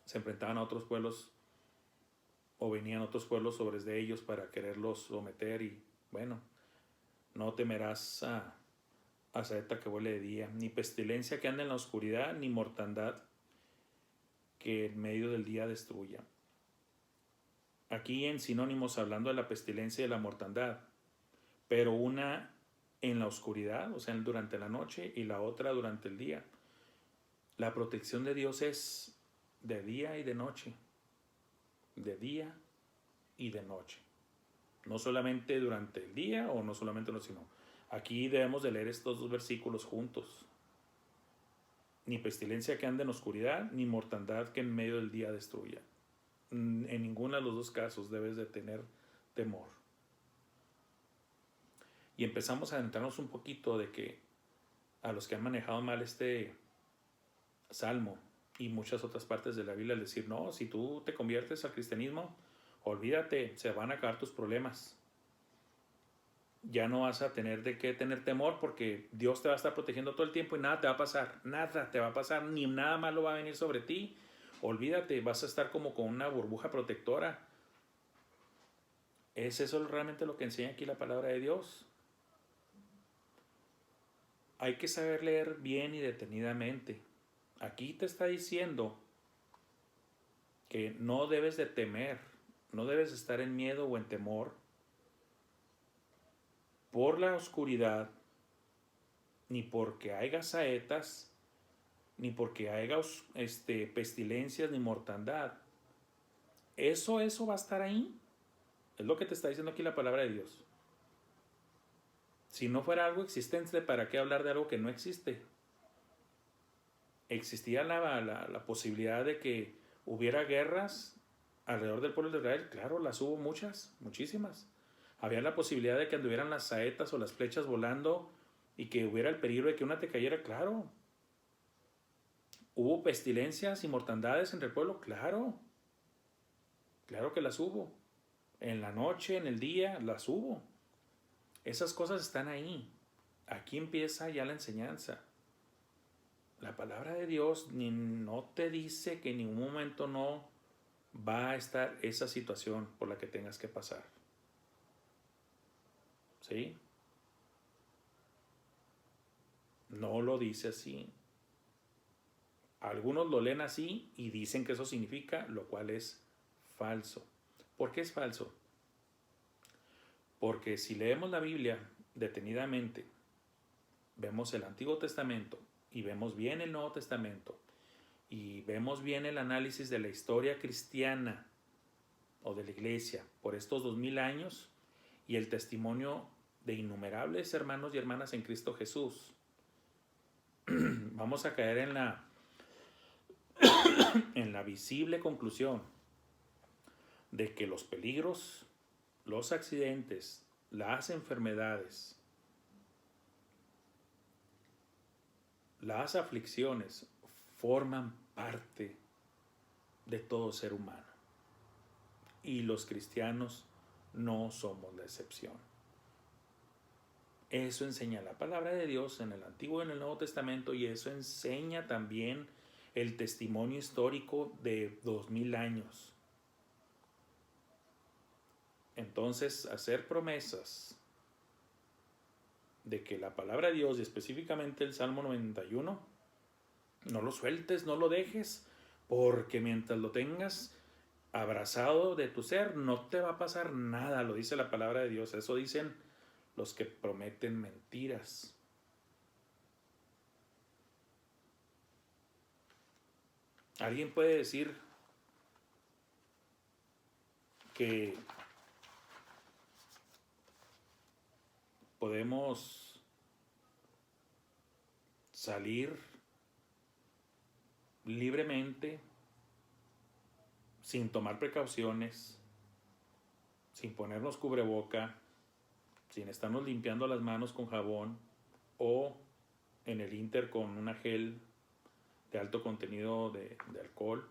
se enfrentaban a otros pueblos o venían otros pueblos sobre de ellos para quererlos someter. Y bueno, no temerás a saeta que huele de día, ni pestilencia que ande en la oscuridad, ni mortandad que en medio del día destruya. Aquí en sinónimos hablando de la pestilencia y de la mortandad, pero una en la oscuridad, o sea, durante la noche, y la otra durante el día. La protección de Dios es de día y de noche, de día y de noche. No solamente durante el día o no solamente sino aquí debemos de leer estos dos versículos juntos. ni pestilencia que ande en oscuridad, ni mortandad que en medio del día destruya. En ninguno de los dos casos debes de tener temor. Y empezamos a adentrarnos un poquito de que a los que han manejado mal este salmo y muchas otras partes de la Biblia, al decir, no, si tú te conviertes al cristianismo, olvídate, se van a acabar tus problemas. Ya no vas a tener de qué tener temor porque Dios te va a estar protegiendo todo el tiempo y nada te va a pasar, ni nada malo va a venir sobre ti. Olvídate, vas a estar como con una burbuja protectora. ¿Es eso realmente lo que enseña aquí la palabra de Dios? Hay que saber leer bien y detenidamente. Aquí te está diciendo que no debes de temer, no debes de estar en miedo o en temor por la oscuridad, ni porque haya saetas, ni porque haya pestilencias, ni mortandad. Eso va a estar ahí. Es lo que te está diciendo aquí la palabra de Dios. Si no fuera algo existente, ¿para qué hablar de algo que no existe? Existía la posibilidad de que hubiera guerras alrededor del pueblo de Israel. Claro, las hubo muchas, muchísimas. Había la posibilidad de que anduvieran las saetas o las flechas volando y que hubiera el peligro de que una te cayera. Claro. ¿Hubo pestilencias y mortandades entre el pueblo? Claro. Claro que las hubo. En la noche, en el día, las hubo. Esas cosas están ahí. Aquí empieza ya la enseñanza. La palabra de Dios no te dice que en ningún momento no va a estar esa situación por la que tengas que pasar. ¿Sí? No lo dice así. Algunos lo leen así y dicen que eso significa, lo cual es falso. ¿Por qué es falso? Porque si leemos la Biblia detenidamente, vemos el Antiguo Testamento y vemos bien el Nuevo Testamento y vemos bien el análisis de la historia cristiana o de la iglesia por estos 2000 años y el testimonio de innumerables hermanos y hermanas en Cristo Jesús, vamos a caer en la visible conclusión de que los peligros, los accidentes, las enfermedades, las aflicciones forman parte de todo ser humano. Y los cristianos no somos la excepción. Eso enseña la palabra de Dios en el Antiguo y en el Nuevo Testamento, y eso enseña también el testimonio histórico de 2000 años. Entonces, hacer promesas de que la palabra de Dios, y específicamente el Salmo 91, no lo sueltes, no lo dejes, porque mientras lo tengas abrazado de tu ser, no te va a pasar nada, lo dice la palabra de Dios. Eso dicen los que prometen mentiras. ¿Alguien puede decir que podemos salir libremente, sin tomar precauciones, sin ponernos cubreboca, sin estarnos limpiando las manos con jabón o en el Inter con una gel de alto contenido de alcohol,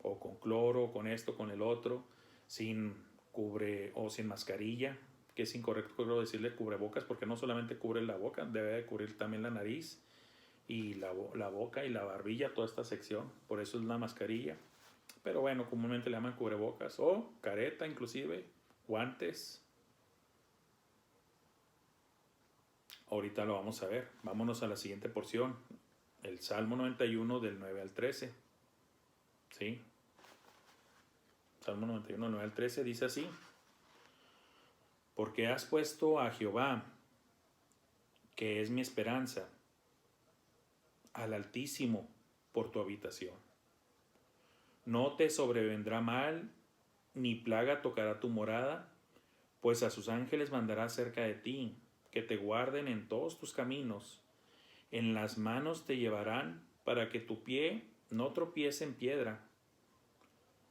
o con cloro, o con esto, con el otro, sin sin mascarilla, que es incorrecto decirle cubrebocas porque no solamente cubre la boca, debe de cubrir también la nariz y la boca y la barbilla, toda esta sección, por eso es la mascarilla. Pero bueno, comúnmente le llaman cubrebocas o careta, inclusive guantes. Ahorita lo vamos a ver. Vámonos a la siguiente porción, el Salmo 91 del 9 al 13. ¿Sí? Salmo 91 del 9 al 13 dice así: porque has puesto a Jehová, que es mi esperanza, al Altísimo por tu habitación. No te sobrevendrá mal, ni plaga tocará tu morada, pues a sus ángeles mandará cerca de ti, que te guarden en todos tus caminos, En las manos te llevarán para que tu pie no tropiece en piedra.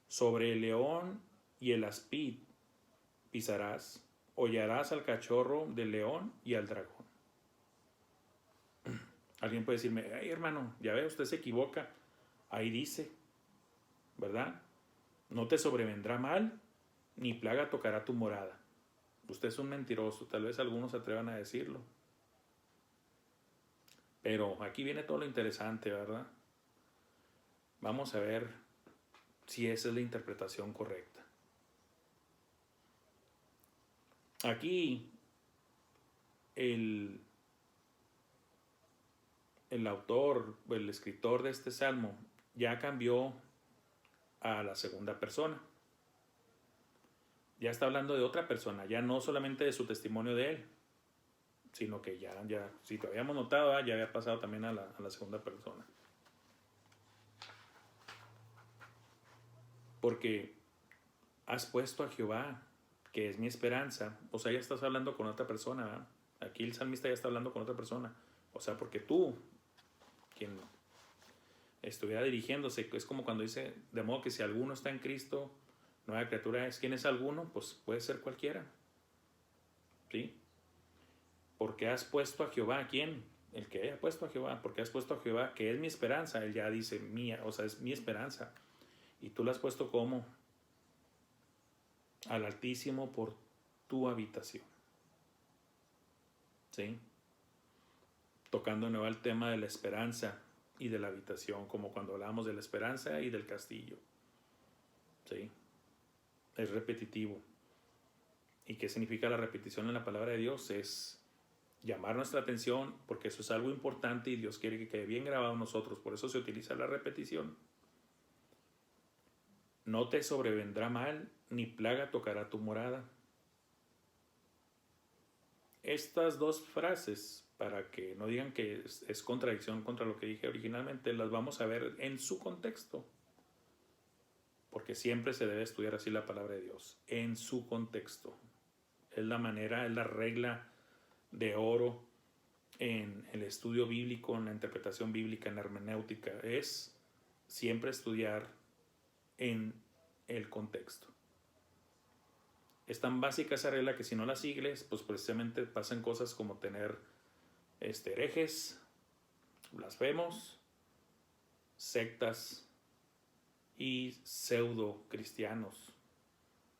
Sobre el león y el aspid pisarás, hollarás al cachorro del león y al dragón. Alguien puede decirme, ay hermano, ya ve, usted se equivoca. Ahí dice, ¿verdad? No te sobrevendrá mal, ni plaga tocará tu morada. Usted es un mentiroso, tal vez algunos se atrevan a decirlo. Pero aquí viene todo lo interesante, ¿verdad? Vamos a ver si esa es la interpretación correcta. Aquí el autor, el escritor de este salmo, ya cambió a la segunda persona. Ya está hablando de otra persona, ya no solamente de su testimonio de él, sino que ya si lo habíamos notado, ya había pasado también a la segunda persona. Porque has puesto a Jehová, que es mi esperanza. O sea, ya estás hablando con otra persona, ¿verdad? Aquí el salmista ya está hablando con otra persona. O sea, porque tú, quien estuviera dirigiéndose, es como cuando dice, de modo que si alguno está en Cristo, nueva criatura es. ¿Quién es alguno? Pues puede ser cualquiera. ¿Sí? Porque has puesto a Jehová, ¿quién? El que haya puesto a Jehová. Porque has puesto a Jehová, que es mi esperanza. Él ya dice mía, o sea, es mi esperanza. Y tú la has puesto como al Altísimo por tu habitación. ¿Sí? Tocando de nuevo el tema de la esperanza y de la habitación, como cuando hablábamos de la esperanza y del castillo. ¿Sí? Es repetitivo. ¿Y qué significa la repetición en la palabra de Dios? Es llamar nuestra atención, porque eso es algo importante y Dios quiere que quede bien grabado en nosotros. Por eso se utiliza la repetición. No te sobrevendrá mal, ni plaga tocará tu morada. Estas dos frases, para que no digan que es contradicción contra lo que dije originalmente, las vamos a ver en su contexto. Porque siempre se debe estudiar así la palabra de Dios, en su contexto. Es la manera, es la regla de oro en el estudio bíblico, en la interpretación bíblica, en la hermenéutica. Es siempre estudiar en el contexto. Es tan básica esa regla que si no la sigues, pues precisamente pasan cosas como tener herejes, blasfemos, sectas y pseudo cristianos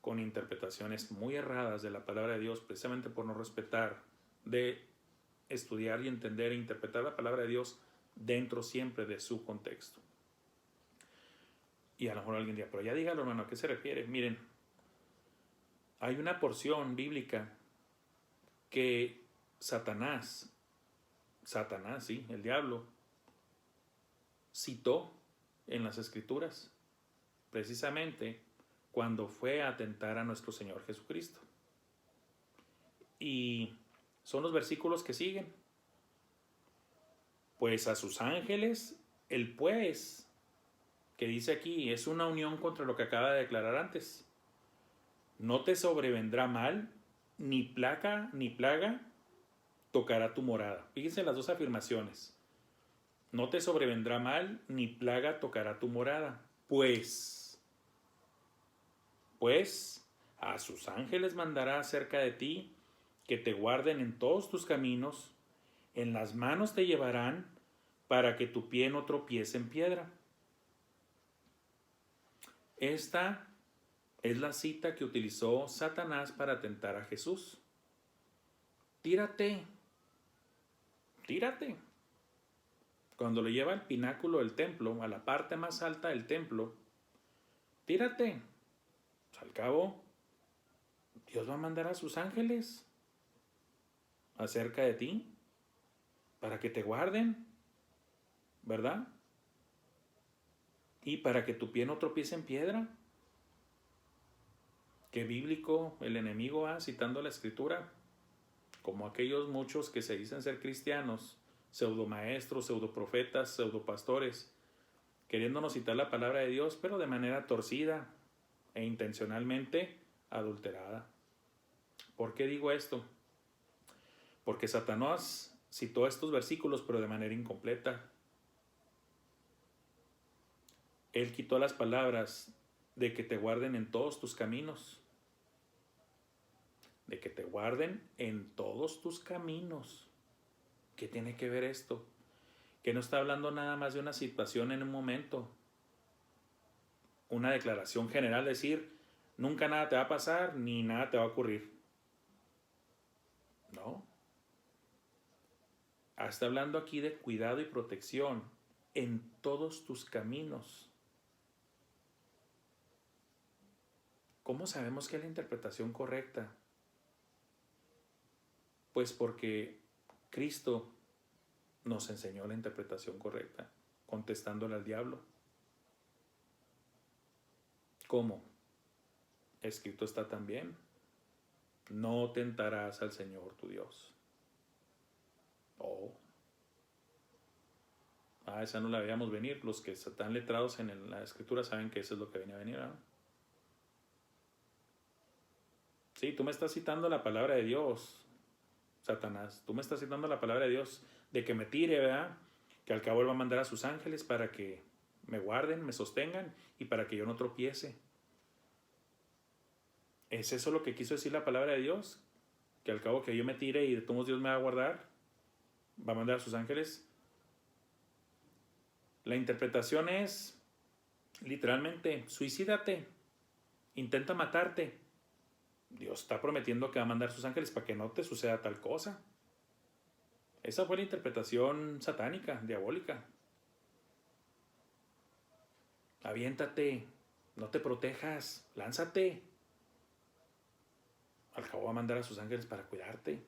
con interpretaciones muy erradas de la palabra de Dios, precisamente por no respetar, de estudiar y entender e interpretar la palabra de Dios dentro siempre de su contexto. Y a lo mejor alguien dirá, pero ya dígalo, hermano, ¿a qué se refiere? Miren, hay una porción bíblica que Satanás, sí, el diablo, citó en las Escrituras, precisamente cuando fue a atentar a nuestro Señor Jesucristo. Y son los versículos que siguen. Pues a sus ángeles, el pues, que dice aquí, es una unión contra lo que acaba de declarar antes. No te sobrevendrá mal, ni plaga tocará tu morada. Fíjense las dos afirmaciones. No te sobrevendrá mal, ni plaga tocará tu morada. Pues a sus ángeles mandará cerca de ti, que te guarden en todos tus caminos, en las manos te llevarán, para que tu pie no tropiece en piedra. Esta es la cita que utilizó Satanás para tentar a Jesús. Tírate. Cuando lo lleva al pináculo del templo, a la parte más alta del templo, tírate. Pues al cabo, Dios va a mandar a sus ángeles acerca de ti para que te guarden, ¿verdad? Y para que tu pie no tropiece en piedra. Qué bíblico el enemigo va citando la escritura, como aquellos muchos que se dicen ser cristianos, pseudomaestros, pseudoprofetas, pseudopastores, queriéndonos citar la palabra de Dios, pero de manera torcida e intencionalmente adulterada. ¿Por qué digo esto? Porque Satanás citó estos versículos, pero de manera incompleta. Él quitó las palabras de que te guarden en todos tus caminos. De que te guarden en todos tus caminos. ¿Qué tiene que ver esto? Que no está hablando nada más de una situación en un momento. Una declaración general, decir, nunca nada te va a pasar, ni nada te va a ocurrir. No. Está hablando aquí de cuidado y protección en todos tus caminos. ¿Cómo sabemos que es la interpretación correcta? Pues porque Cristo nos enseñó la interpretación correcta, contestándole al diablo. ¿Cómo? Escrito está también, no tentarás al Señor tu Dios. Oh. Esa no la veíamos venir. Los que están letrados en la escritura saben que eso es lo que venía a venir, ¿no? Sí, tú me estás citando la palabra de Dios, Satanás. Tú me estás citando la palabra de Dios de que me tire, ¿verdad? Que al cabo él va a mandar a sus ángeles para que me guarden, me sostengan y para que yo no tropiece. ¿Es eso lo que quiso decir la palabra de Dios? Que al cabo que yo me tire y de todos Dios me va a guardar, va a mandar a sus ángeles. La interpretación es literalmente, suicídate, intenta matarte. Dios está prometiendo que va a mandar a sus ángeles para que no te suceda tal cosa. Esa fue la interpretación satánica, diabólica. Aviéntate, no te protejas, lánzate. Al cabo va a mandar a sus ángeles para cuidarte,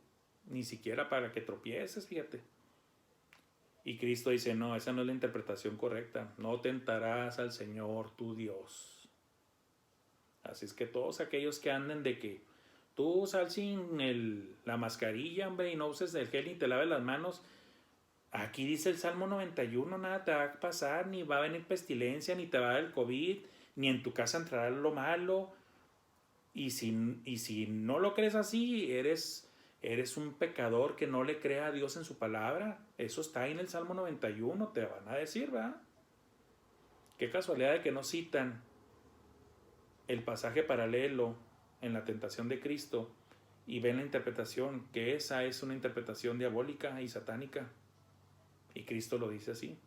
ni siquiera para que tropieces, fíjate. Y Cristo dice, no, esa no es la interpretación correcta. No tentarás al Señor tu Dios. Así es que todos aquellos que anden de que tú sal sin la mascarilla, hombre, y no uses el gel ni te laves las manos. Aquí dice el Salmo 91, nada te va a pasar, ni va a venir pestilencia, ni te va a dar el COVID, ni en tu casa entrará lo malo. Y si no lo crees así, eres un pecador que no le crea a Dios en su palabra. Eso está ahí en el Salmo 91, te van a decir, ¿verdad? Qué casualidad de que no citan el pasaje paralelo en la tentación de Cristo y ven la interpretación, que esa es una interpretación diabólica y satánica. Y Cristo lo dice así,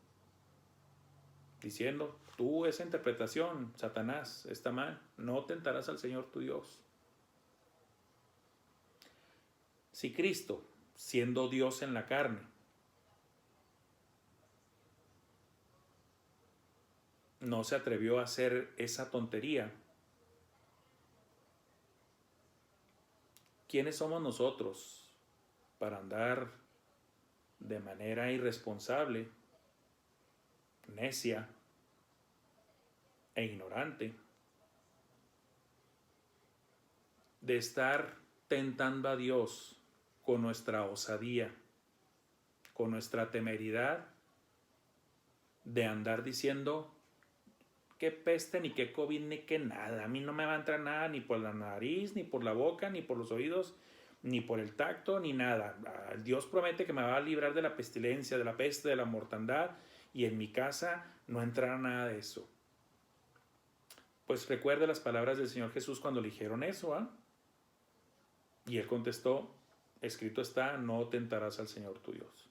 diciendo, tú esa interpretación, Satanás, está mal, no tentarás al Señor tu Dios. Si Cristo, siendo Dios en la carne, no se atrevió a hacer esa tontería, ¿quiénes somos nosotros para andar de manera irresponsable, necia e ignorante, de estar tentando a Dios con nuestra osadía, con nuestra temeridad de andar diciendo qué peste, ni qué COVID, ni qué nada? A mí no me va a entrar nada ni por la nariz, ni por la boca, ni por los oídos, ni por el tacto, ni nada. Dios promete que me va a librar de la pestilencia, de la peste, de la mortandad, y en mi casa no entrará nada de eso. Pues recuerda las palabras del Señor Jesús cuando le dijeron eso, ¿ah? Y él contestó, escrito está, no tentarás al Señor tu Dios.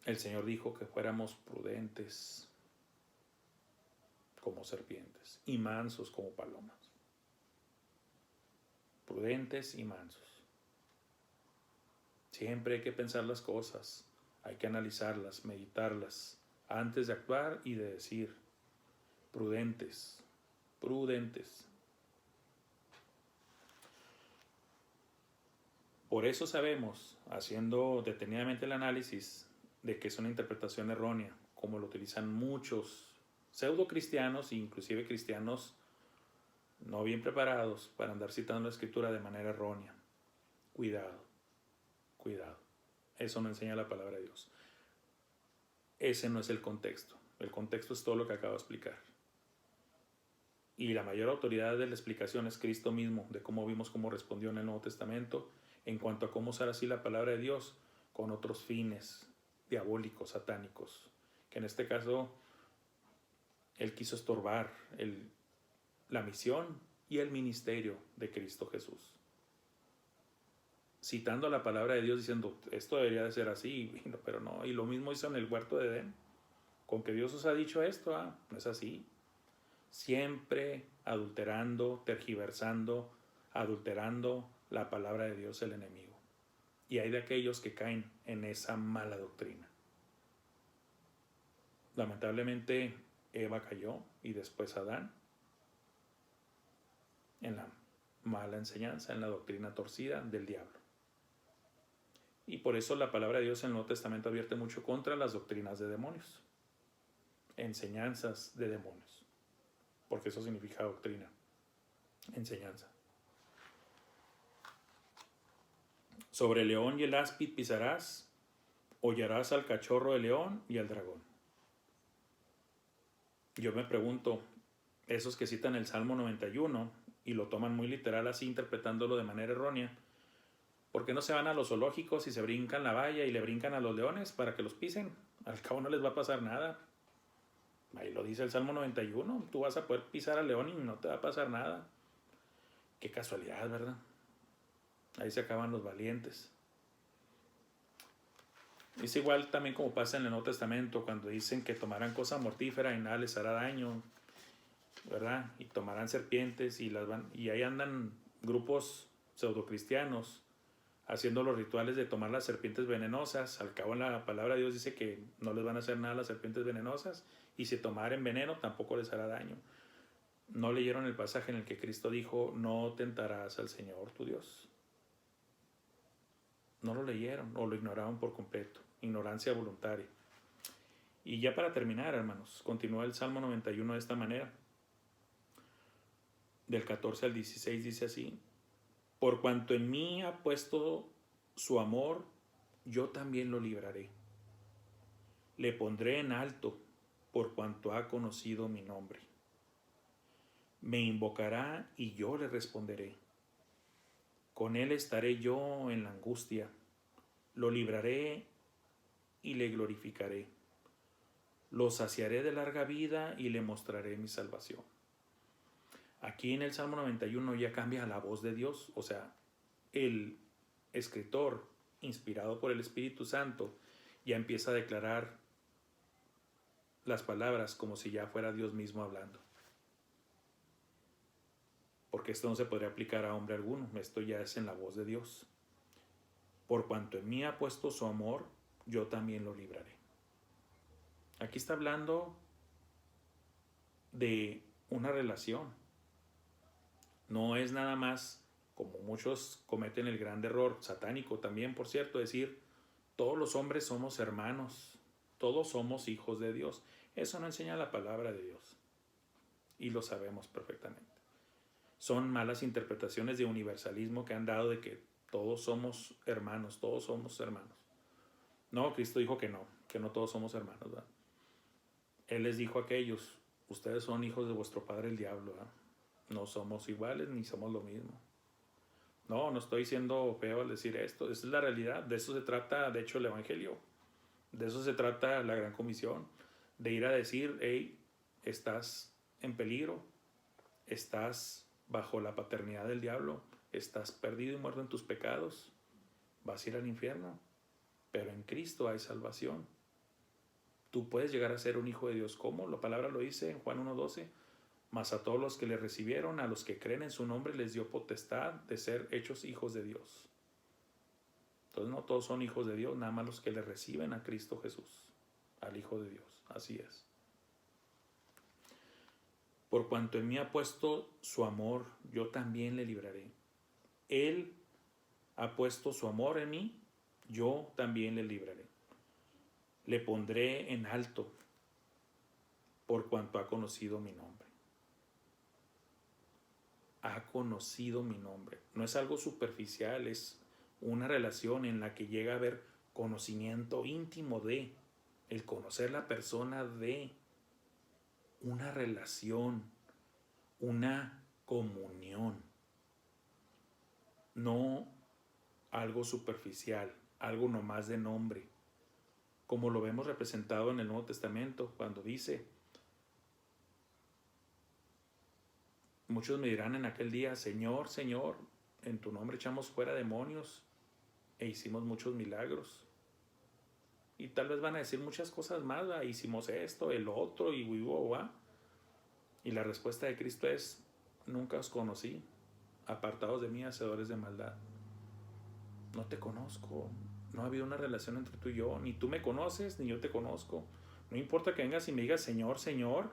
El Señor dijo que fuéramos prudentes como serpientes y mansos como palomas. Prudentes y mansos. Siempre hay que pensar las cosas, hay que analizarlas, meditarlas, antes de actuar y de decir. Prudentes, prudentes. Por eso sabemos, haciendo detenidamente el análisis, de que es una interpretación errónea, como lo utilizan muchos pseudo cristianos e inclusive cristianos no bien preparados para andar citando la escritura de manera errónea. Cuidado, cuidado. Eso no enseña la palabra de Dios. Ese no es el contexto. El contexto es todo lo que acabo de explicar. Y la mayor autoridad de la explicación es Cristo mismo, de cómo vimos cómo respondió en el Nuevo Testamento en cuanto a cómo usar así la palabra de Dios con otros fines diabólicos, satánicos, que en este caso él quiso estorbar la misión y el ministerio de Cristo Jesús. Citando la palabra de Dios diciendo, esto debería de ser así, pero no. Y lo mismo hizo en el huerto de Edén. Con que Dios os ha dicho esto, no es así. Siempre adulterando, tergiversando, adulterando la palabra de Dios el enemigo. Y hay de aquellos que caen en esa mala doctrina. Lamentablemente Eva cayó y después Adán en la mala enseñanza, en la doctrina torcida del diablo. Y por eso la palabra de Dios en el Nuevo Testamento advierte mucho contra las doctrinas de demonios, enseñanzas de demonios, porque eso significa doctrina, enseñanza. Sobre el león y el áspid pisarás, hollarás al cachorro del león y al dragón. Yo me pregunto, esos que citan el Salmo 91 y lo toman muy literal así, interpretándolo de manera errónea, ¿por qué no se van a los zoológicos y se brincan la valla y le brincan a los leones para que los pisen? Al cabo no les va a pasar nada. Ahí lo dice el Salmo 91, tú vas a poder pisar al león y no te va a pasar nada. Qué casualidad, ¿verdad? Ahí se acaban los valientes. Es igual también como pasa en el Nuevo Testamento, cuando dicen que tomarán cosa mortífera y nada les hará daño, ¿verdad? Y tomarán serpientes y ahí andan grupos pseudocristianos haciendo los rituales de tomar las serpientes venenosas. Al cabo, en la palabra de Dios dice que no les van a hacer nada las serpientes venenosas, y si tomaren veneno tampoco les hará daño. No leyeron el pasaje en el que Cristo dijo, no tentarás al Señor tu Dios. No lo leyeron o lo ignoraron por completo. Ignorancia voluntaria. Y ya para terminar, hermanos, continúa el Salmo 91 de esta manera. Del 14 al 16 dice así: por cuanto en mí ha puesto su amor, yo también lo libraré. Le pondré en alto por cuanto ha conocido mi nombre. Me invocará y yo le responderé. Con él estaré yo en la angustia. Lo libraré y le glorificaré. Lo saciaré de larga vida y le mostraré mi salvación. Aquí en el Salmo 91 ya cambia la voz de Dios, o sea, el escritor, inspirado por el Espíritu Santo, ya empieza a declarar las palabras como si ya fuera Dios mismo hablando. Porque esto no se podría aplicar a hombre alguno, esto ya es en la voz de Dios. Por cuanto en mí ha puesto su amor, yo también lo libraré. Aquí está hablando de una relación. No es nada más, como muchos cometen el gran error, satánico también, por cierto, decir, todos los hombres somos hermanos, todos somos hijos de Dios. Eso no enseña la palabra de Dios. Y lo sabemos perfectamente. Son malas interpretaciones de universalismo que han dado de que todos somos hermanos, todos somos hermanos. No, Cristo dijo que no todos somos hermanos, ¿verdad? Él les dijo a aquellos, ustedes son hijos de vuestro padre el diablo, ¿verdad? No somos iguales ni somos lo mismo. No estoy siendo feo al decir esto, esa es la realidad, de eso se trata de hecho el Evangelio, de eso se trata la Gran Comisión, de ir a decir, hey, estás en peligro, estás bajo la paternidad del diablo, estás perdido y muerto en tus pecados, vas a ir al infierno, pero en Cristo hay salvación. Tú puedes llegar a ser un hijo de Dios. ¿Cómo? La palabra lo dice en Juan 1:12. Mas a todos los que le recibieron, a los que creen en su nombre, les dio potestad de ser hechos hijos de Dios. Entonces no todos son hijos de Dios, nada más los que le reciben a Cristo Jesús, al Hijo de Dios. Así es. Por cuanto en mí ha puesto su amor, yo también le libraré. Él ha puesto su amor en mí, yo también le libraré. Le pondré en alto por cuanto ha conocido mi nombre. Ha conocido mi nombre. No es algo superficial, es una relación en la que llega a haber conocimiento íntimo de, el conocer la persona de, una relación, una comunión, no algo superficial, algo nomás de nombre, como lo vemos representado en el Nuevo Testamento, cuando dice: muchos me dirán en aquel día, Señor, Señor, en tu nombre echamos fuera demonios e hicimos muchos milagros. Y tal vez van a decir muchas cosas más, ¿va? Hicimos esto, el otro, y ¿va? Y la respuesta de Cristo es: nunca os conocí, apartados de mí, hacedores de maldad. No te conozco, no ha habido una relación entre tú y yo, ni tú me conoces, ni yo te conozco. No importa que vengas y me digas Señor, Señor,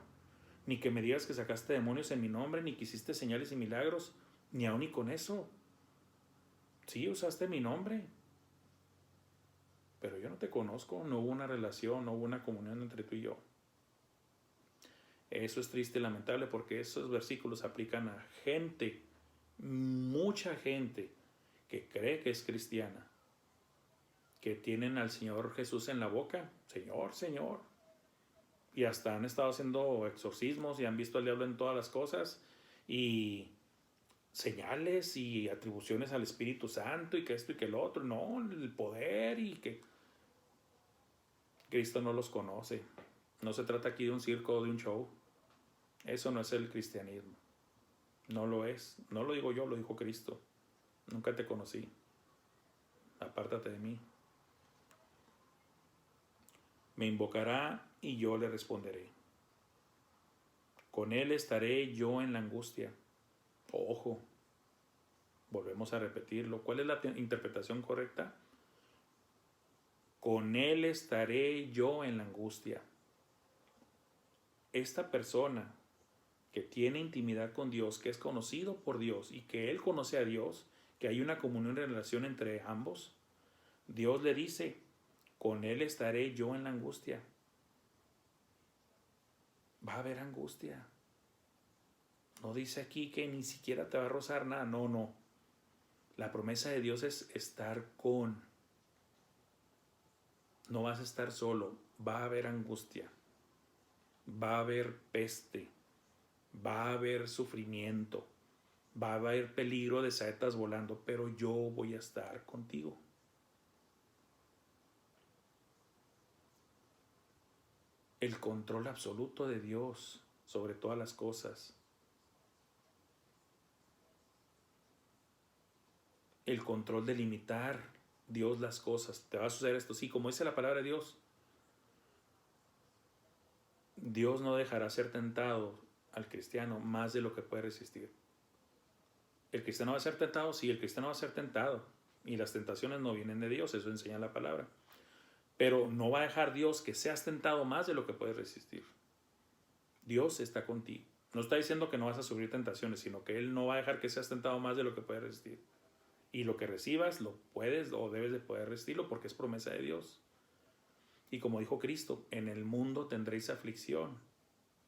ni que me digas que sacaste demonios en mi nombre, ni que hiciste señales y milagros, ni aun y con eso. Sí, usaste mi nombre, pero yo no te conozco, no hubo una relación, no hubo una comunión entre tú y yo. Eso es triste y lamentable, porque esos versículos aplican a gente, mucha gente, que cree que es cristiana, que tienen al Señor Jesús en la boca, Señor, Señor, y hasta han estado haciendo exorcismos y han visto al diablo en todas las cosas, y señales y atribuciones al Espíritu Santo, y que esto y que el otro, no, el poder, y que Cristo no los conoce. No se trata aquí de un circo o de un show. Eso no es el cristianismo. No lo es. No lo digo yo, lo dijo Cristo. Nunca te conocí. Apártate de mí. Me invocará y yo le responderé. Con él estaré yo en la angustia. Ojo, volvemos a repetirlo. ¿Cuál es la interpretación correcta? Con él estaré yo en la angustia. Esta persona que tiene intimidad con Dios, que es conocido por Dios y que él conoce a Dios, que hay una comunión y relación entre ambos, Dios le dice: con él estaré yo en la angustia. Va a haber angustia. No dice aquí que ni siquiera te va a rozar nada. No, no. La promesa de Dios es estar con. No vas a estar solo. Va a haber angustia. Va a haber peste. Va a haber sufrimiento. Va a haber peligro de saetas volando. Pero yo voy a estar contigo. El control absoluto de Dios sobre todas las cosas. El control de limitar Dios las cosas. Te va a suceder esto. Sí, como dice la palabra de Dios, Dios no dejará ser tentado al cristiano más de lo que puede resistir. ¿El cristiano va a ser tentado? Sí, el cristiano va a ser tentado. Y las tentaciones no vienen de Dios, eso enseña la palabra. Pero no va a dejar Dios que seas tentado más de lo que puedes resistir. Dios está contigo. No está diciendo que no vas a sufrir tentaciones, sino que Él no va a dejar que seas tentado más de lo que puedes resistir. Y lo que recibas lo puedes o debes de poder resistirlo, porque es promesa de Dios. Y como dijo Cristo, en el mundo tendréis aflicción.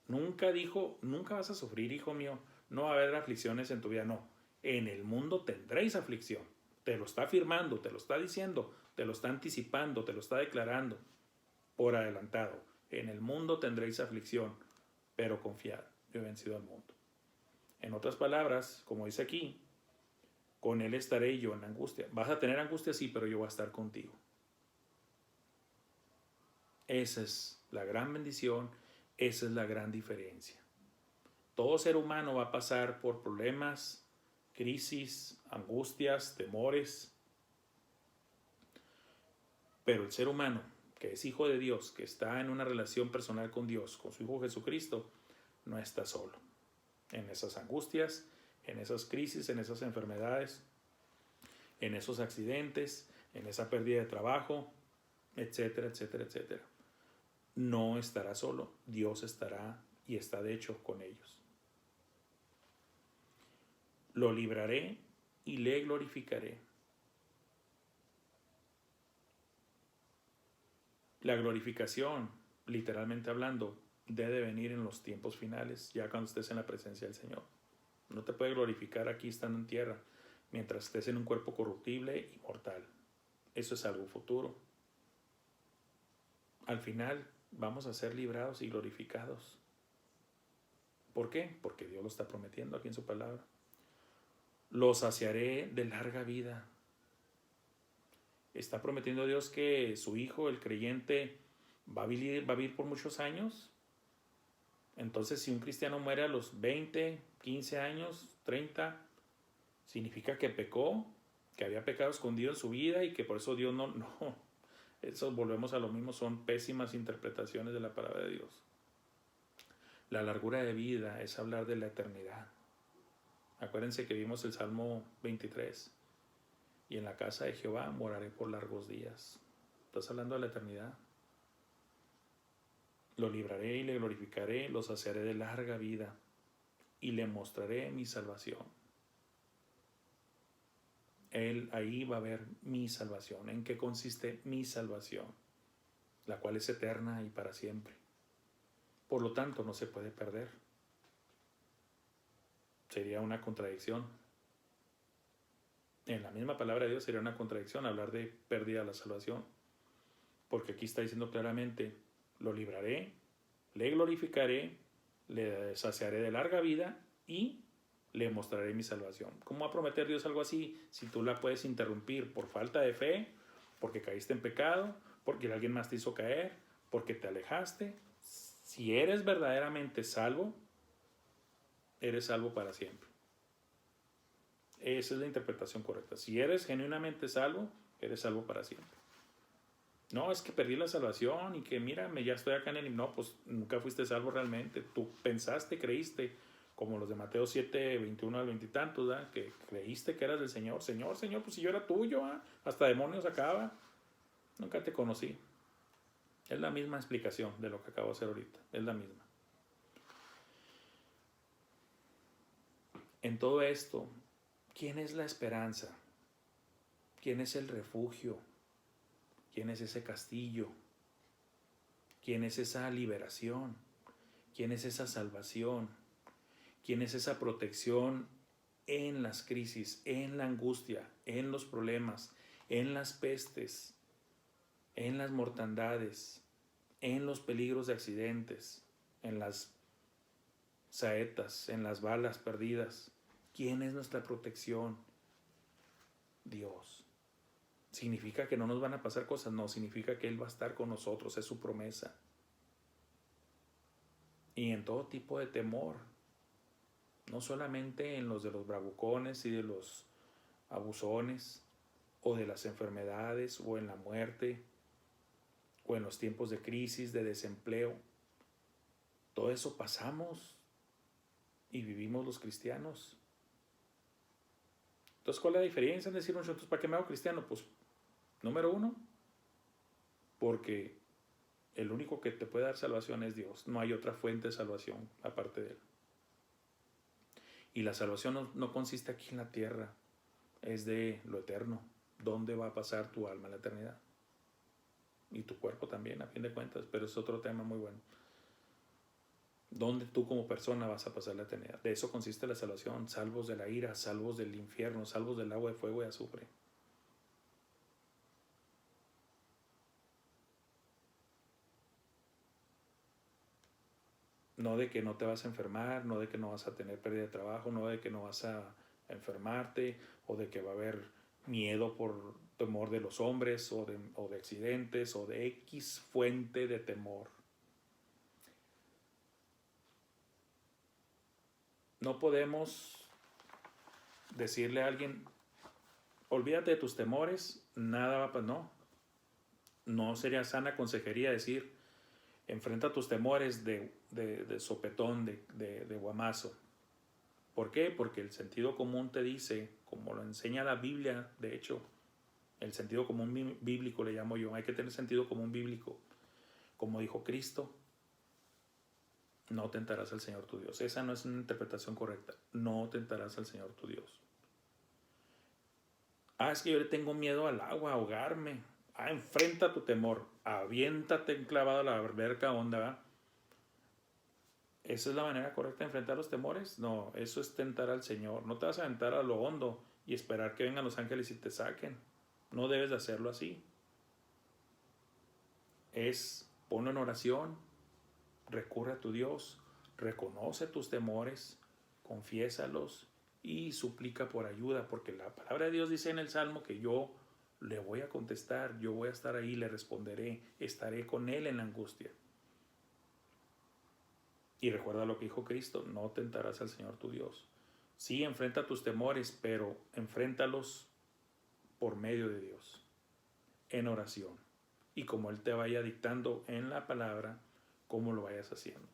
Nunca dijo, nunca vas a sufrir, hijo mío, no va a haber aflicciones en tu vida, no. En el mundo tendréis aflicción. Te lo está afirmando, te lo está diciendo, te lo está anticipando, te lo está declarando por adelantado. En el mundo tendréis aflicción, pero confiad, yo he vencido al mundo. En otras palabras, como dice aquí, con él estaré yo en angustia. Vas a tener angustia, sí, pero yo voy a estar contigo. Esa es la gran bendición, esa es la gran diferencia. Todo ser humano va a pasar por problemas, crisis, angustias, temores. Pero el ser humano que es hijo de Dios, que está en una relación personal con Dios, con su Hijo Jesucristo, no está solo. En esas angustias, en esas crisis, en esas enfermedades, en esos accidentes, en esa pérdida de trabajo, etcétera, etcétera, etcétera. No estará solo, Dios estará y está de hecho con ellos. Lo libraré y le glorificaré. La glorificación, literalmente hablando, debe venir en los tiempos finales, ya cuando estés en la presencia del Señor. No te puede glorificar aquí estando en tierra, mientras estés en un cuerpo corruptible y mortal. Eso es algo futuro. Al final vamos a ser librados y glorificados. ¿Por qué? Porque Dios lo está prometiendo aquí en su palabra. Los saciaré de larga vida. Está prometiendo Dios que su hijo, el creyente, va a vivir por muchos años. Entonces, si un cristiano muere a los 20, 15 años, 30, significa que pecó, que había pecado escondido en su vida y que por eso Dios no. Eso volvemos a lo mismo, son pésimas interpretaciones de la palabra de Dios. La largura de vida es hablar de la eternidad. Acuérdense que vimos el Salmo 23. Y en la casa de Jehová moraré por largos días. Estás hablando de la eternidad. Lo libraré y le glorificaré, lo saciaré de larga vida y le mostraré mi salvación. Él ahí va a ver mi salvación. ¿En qué consiste mi salvación? La cual es eterna y para siempre. Por lo tanto, no se puede perder. Sería una contradicción. En la misma palabra de Dios sería una contradicción hablar de pérdida de la salvación. Porque aquí está diciendo claramente, lo libraré, le glorificaré, le saciaré de larga vida y le mostraré mi salvación. ¿Cómo va a prometer Dios algo así si tú la puedes interrumpir por falta de fe, porque caíste en pecado, porque alguien más te hizo caer, porque te alejaste? Si eres verdaderamente salvo, eres salvo para siempre. Esa es la interpretación correcta. Si eres genuinamente salvo, eres salvo para siempre. No, es que perdí la salvación y que mírame, ya estoy acá en el... No, pues nunca fuiste salvo realmente. Tú pensaste, creíste, como los de Mateo 7, 21 al 20 y tantos, ¿verdad? Que creíste que eras del Señor. Señor, pues si yo era tuyo, ¿eh? Hasta demonios sacaba. Nunca te conocí. Es la misma explicación de lo que acabo de hacer ahorita. Es la misma. En todo esto, ¿quién es la esperanza? ¿Quién es el refugio? ¿Quién es ese castillo? ¿Quién es esa liberación? ¿Quién es esa salvación? ¿Quién es esa protección en las crisis, en la angustia, en los problemas, en las pestes, en las mortandades, en los peligros de accidentes, en las saetas, en las balas perdidas? ¿Quién es nuestra protección? Dios. ¿Significa que no nos van a pasar cosas? No, significa que Él va a estar con nosotros, es su promesa. Y en todo tipo de temor, no solamente en los de los bravucones y de los abusones, o de las enfermedades, o en la muerte, o en los tiempos de crisis, de desempleo. Todo eso pasamos y vivimos los cristianos. Entonces, ¿cuál es la diferencia en decir nosotros, ¿para qué me hago cristiano? Pues, número uno, porque el único que te puede dar salvación es Dios. No hay otra fuente de salvación aparte de Él. Y la salvación no consiste aquí en la tierra, es de lo eterno. ¿Dónde va a pasar tu alma en la eternidad? Y tu cuerpo también, a fin de cuentas, pero es otro tema muy bueno. ¿Dónde tú como persona vas a pasar la eternidad? De eso consiste la salvación, salvos de la ira, salvos del infierno, salvos del agua de fuego y azufre. No de que no te vas a enfermar, no de que no vas a tener pérdida de trabajo, no de que no vas a enfermarte, o de que va a haber miedo por temor de los hombres, o de accidentes, o de X fuente de temor. No podemos decirle a alguien, olvídate de tus temores, nada va a pasar. No sería sana consejería decir, enfrenta tus temores de sopetón, de guamazo. ¿Por qué? Porque el sentido común te dice, como lo enseña la Biblia, de hecho, el sentido común bíblico le llamo yo, hay que tener sentido común bíblico. Como dijo Cristo, no tentarás al Señor tu Dios. Esa no es una interpretación correcta. No tentarás al Señor tu Dios. Es que yo le tengo miedo al agua, a ahogarme. Enfrenta tu temor. Aviéntate enclavado a la alberca honda, ¿verdad? ¿Esa es la manera correcta de enfrentar los temores? No, eso es tentar al Señor. No te vas a aventar a lo hondo y esperar que vengan los ángeles y te saquen. No debes de hacerlo así. Ponlo en oración, recurre a tu Dios, reconoce tus temores, confiésalos y suplica por ayuda, porque la palabra de Dios dice en el Salmo que yo le voy a contestar, yo voy a estar ahí, le responderé, estaré con él en la angustia. Y recuerda lo que dijo Cristo, no tentarás al Señor tu Dios. Sí, enfrenta tus temores, pero enfréntalos por medio de Dios, en oración. Y como Él te vaya dictando en la palabra, cómo lo vayas haciendo.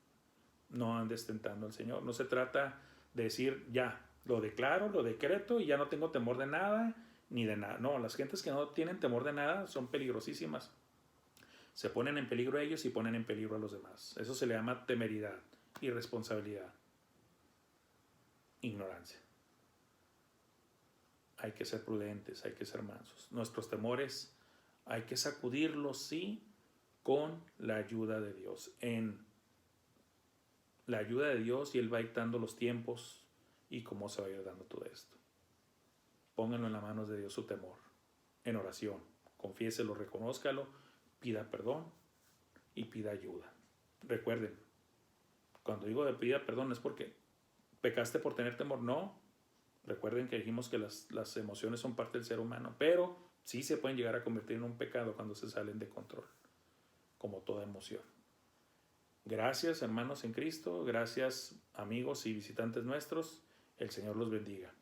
No andes tentando al Señor. No se trata de decir, ya, lo declaro, lo decreto y ya no tengo temor de nada, ni de nada. No, las gentes que no tienen temor de nada son peligrosísimas. Se ponen en peligro ellos y ponen en peligro a los demás. Eso se le llama temeridad, irresponsabilidad, ignorancia. Hay que ser prudentes, hay que ser mansos. Nuestros temores hay que sacudirlos, sí, con la ayuda de Dios. En la ayuda de Dios, y Él va dictando los tiempos y cómo se va a ir dando todo esto. Pónganlo en las manos de Dios su temor, en oración. Confiéselo, reconózcalo, pida perdón y pida ayuda. Recuerden, cuando digo de pida perdón es porque pecaste por tener temor, no. Recuerden que dijimos que las emociones son parte del ser humano, pero sí se pueden llegar a convertir en un pecado cuando se salen de control, como toda emoción. Gracias, hermanos en Cristo, gracias, amigos y visitantes nuestros. El Señor los bendiga.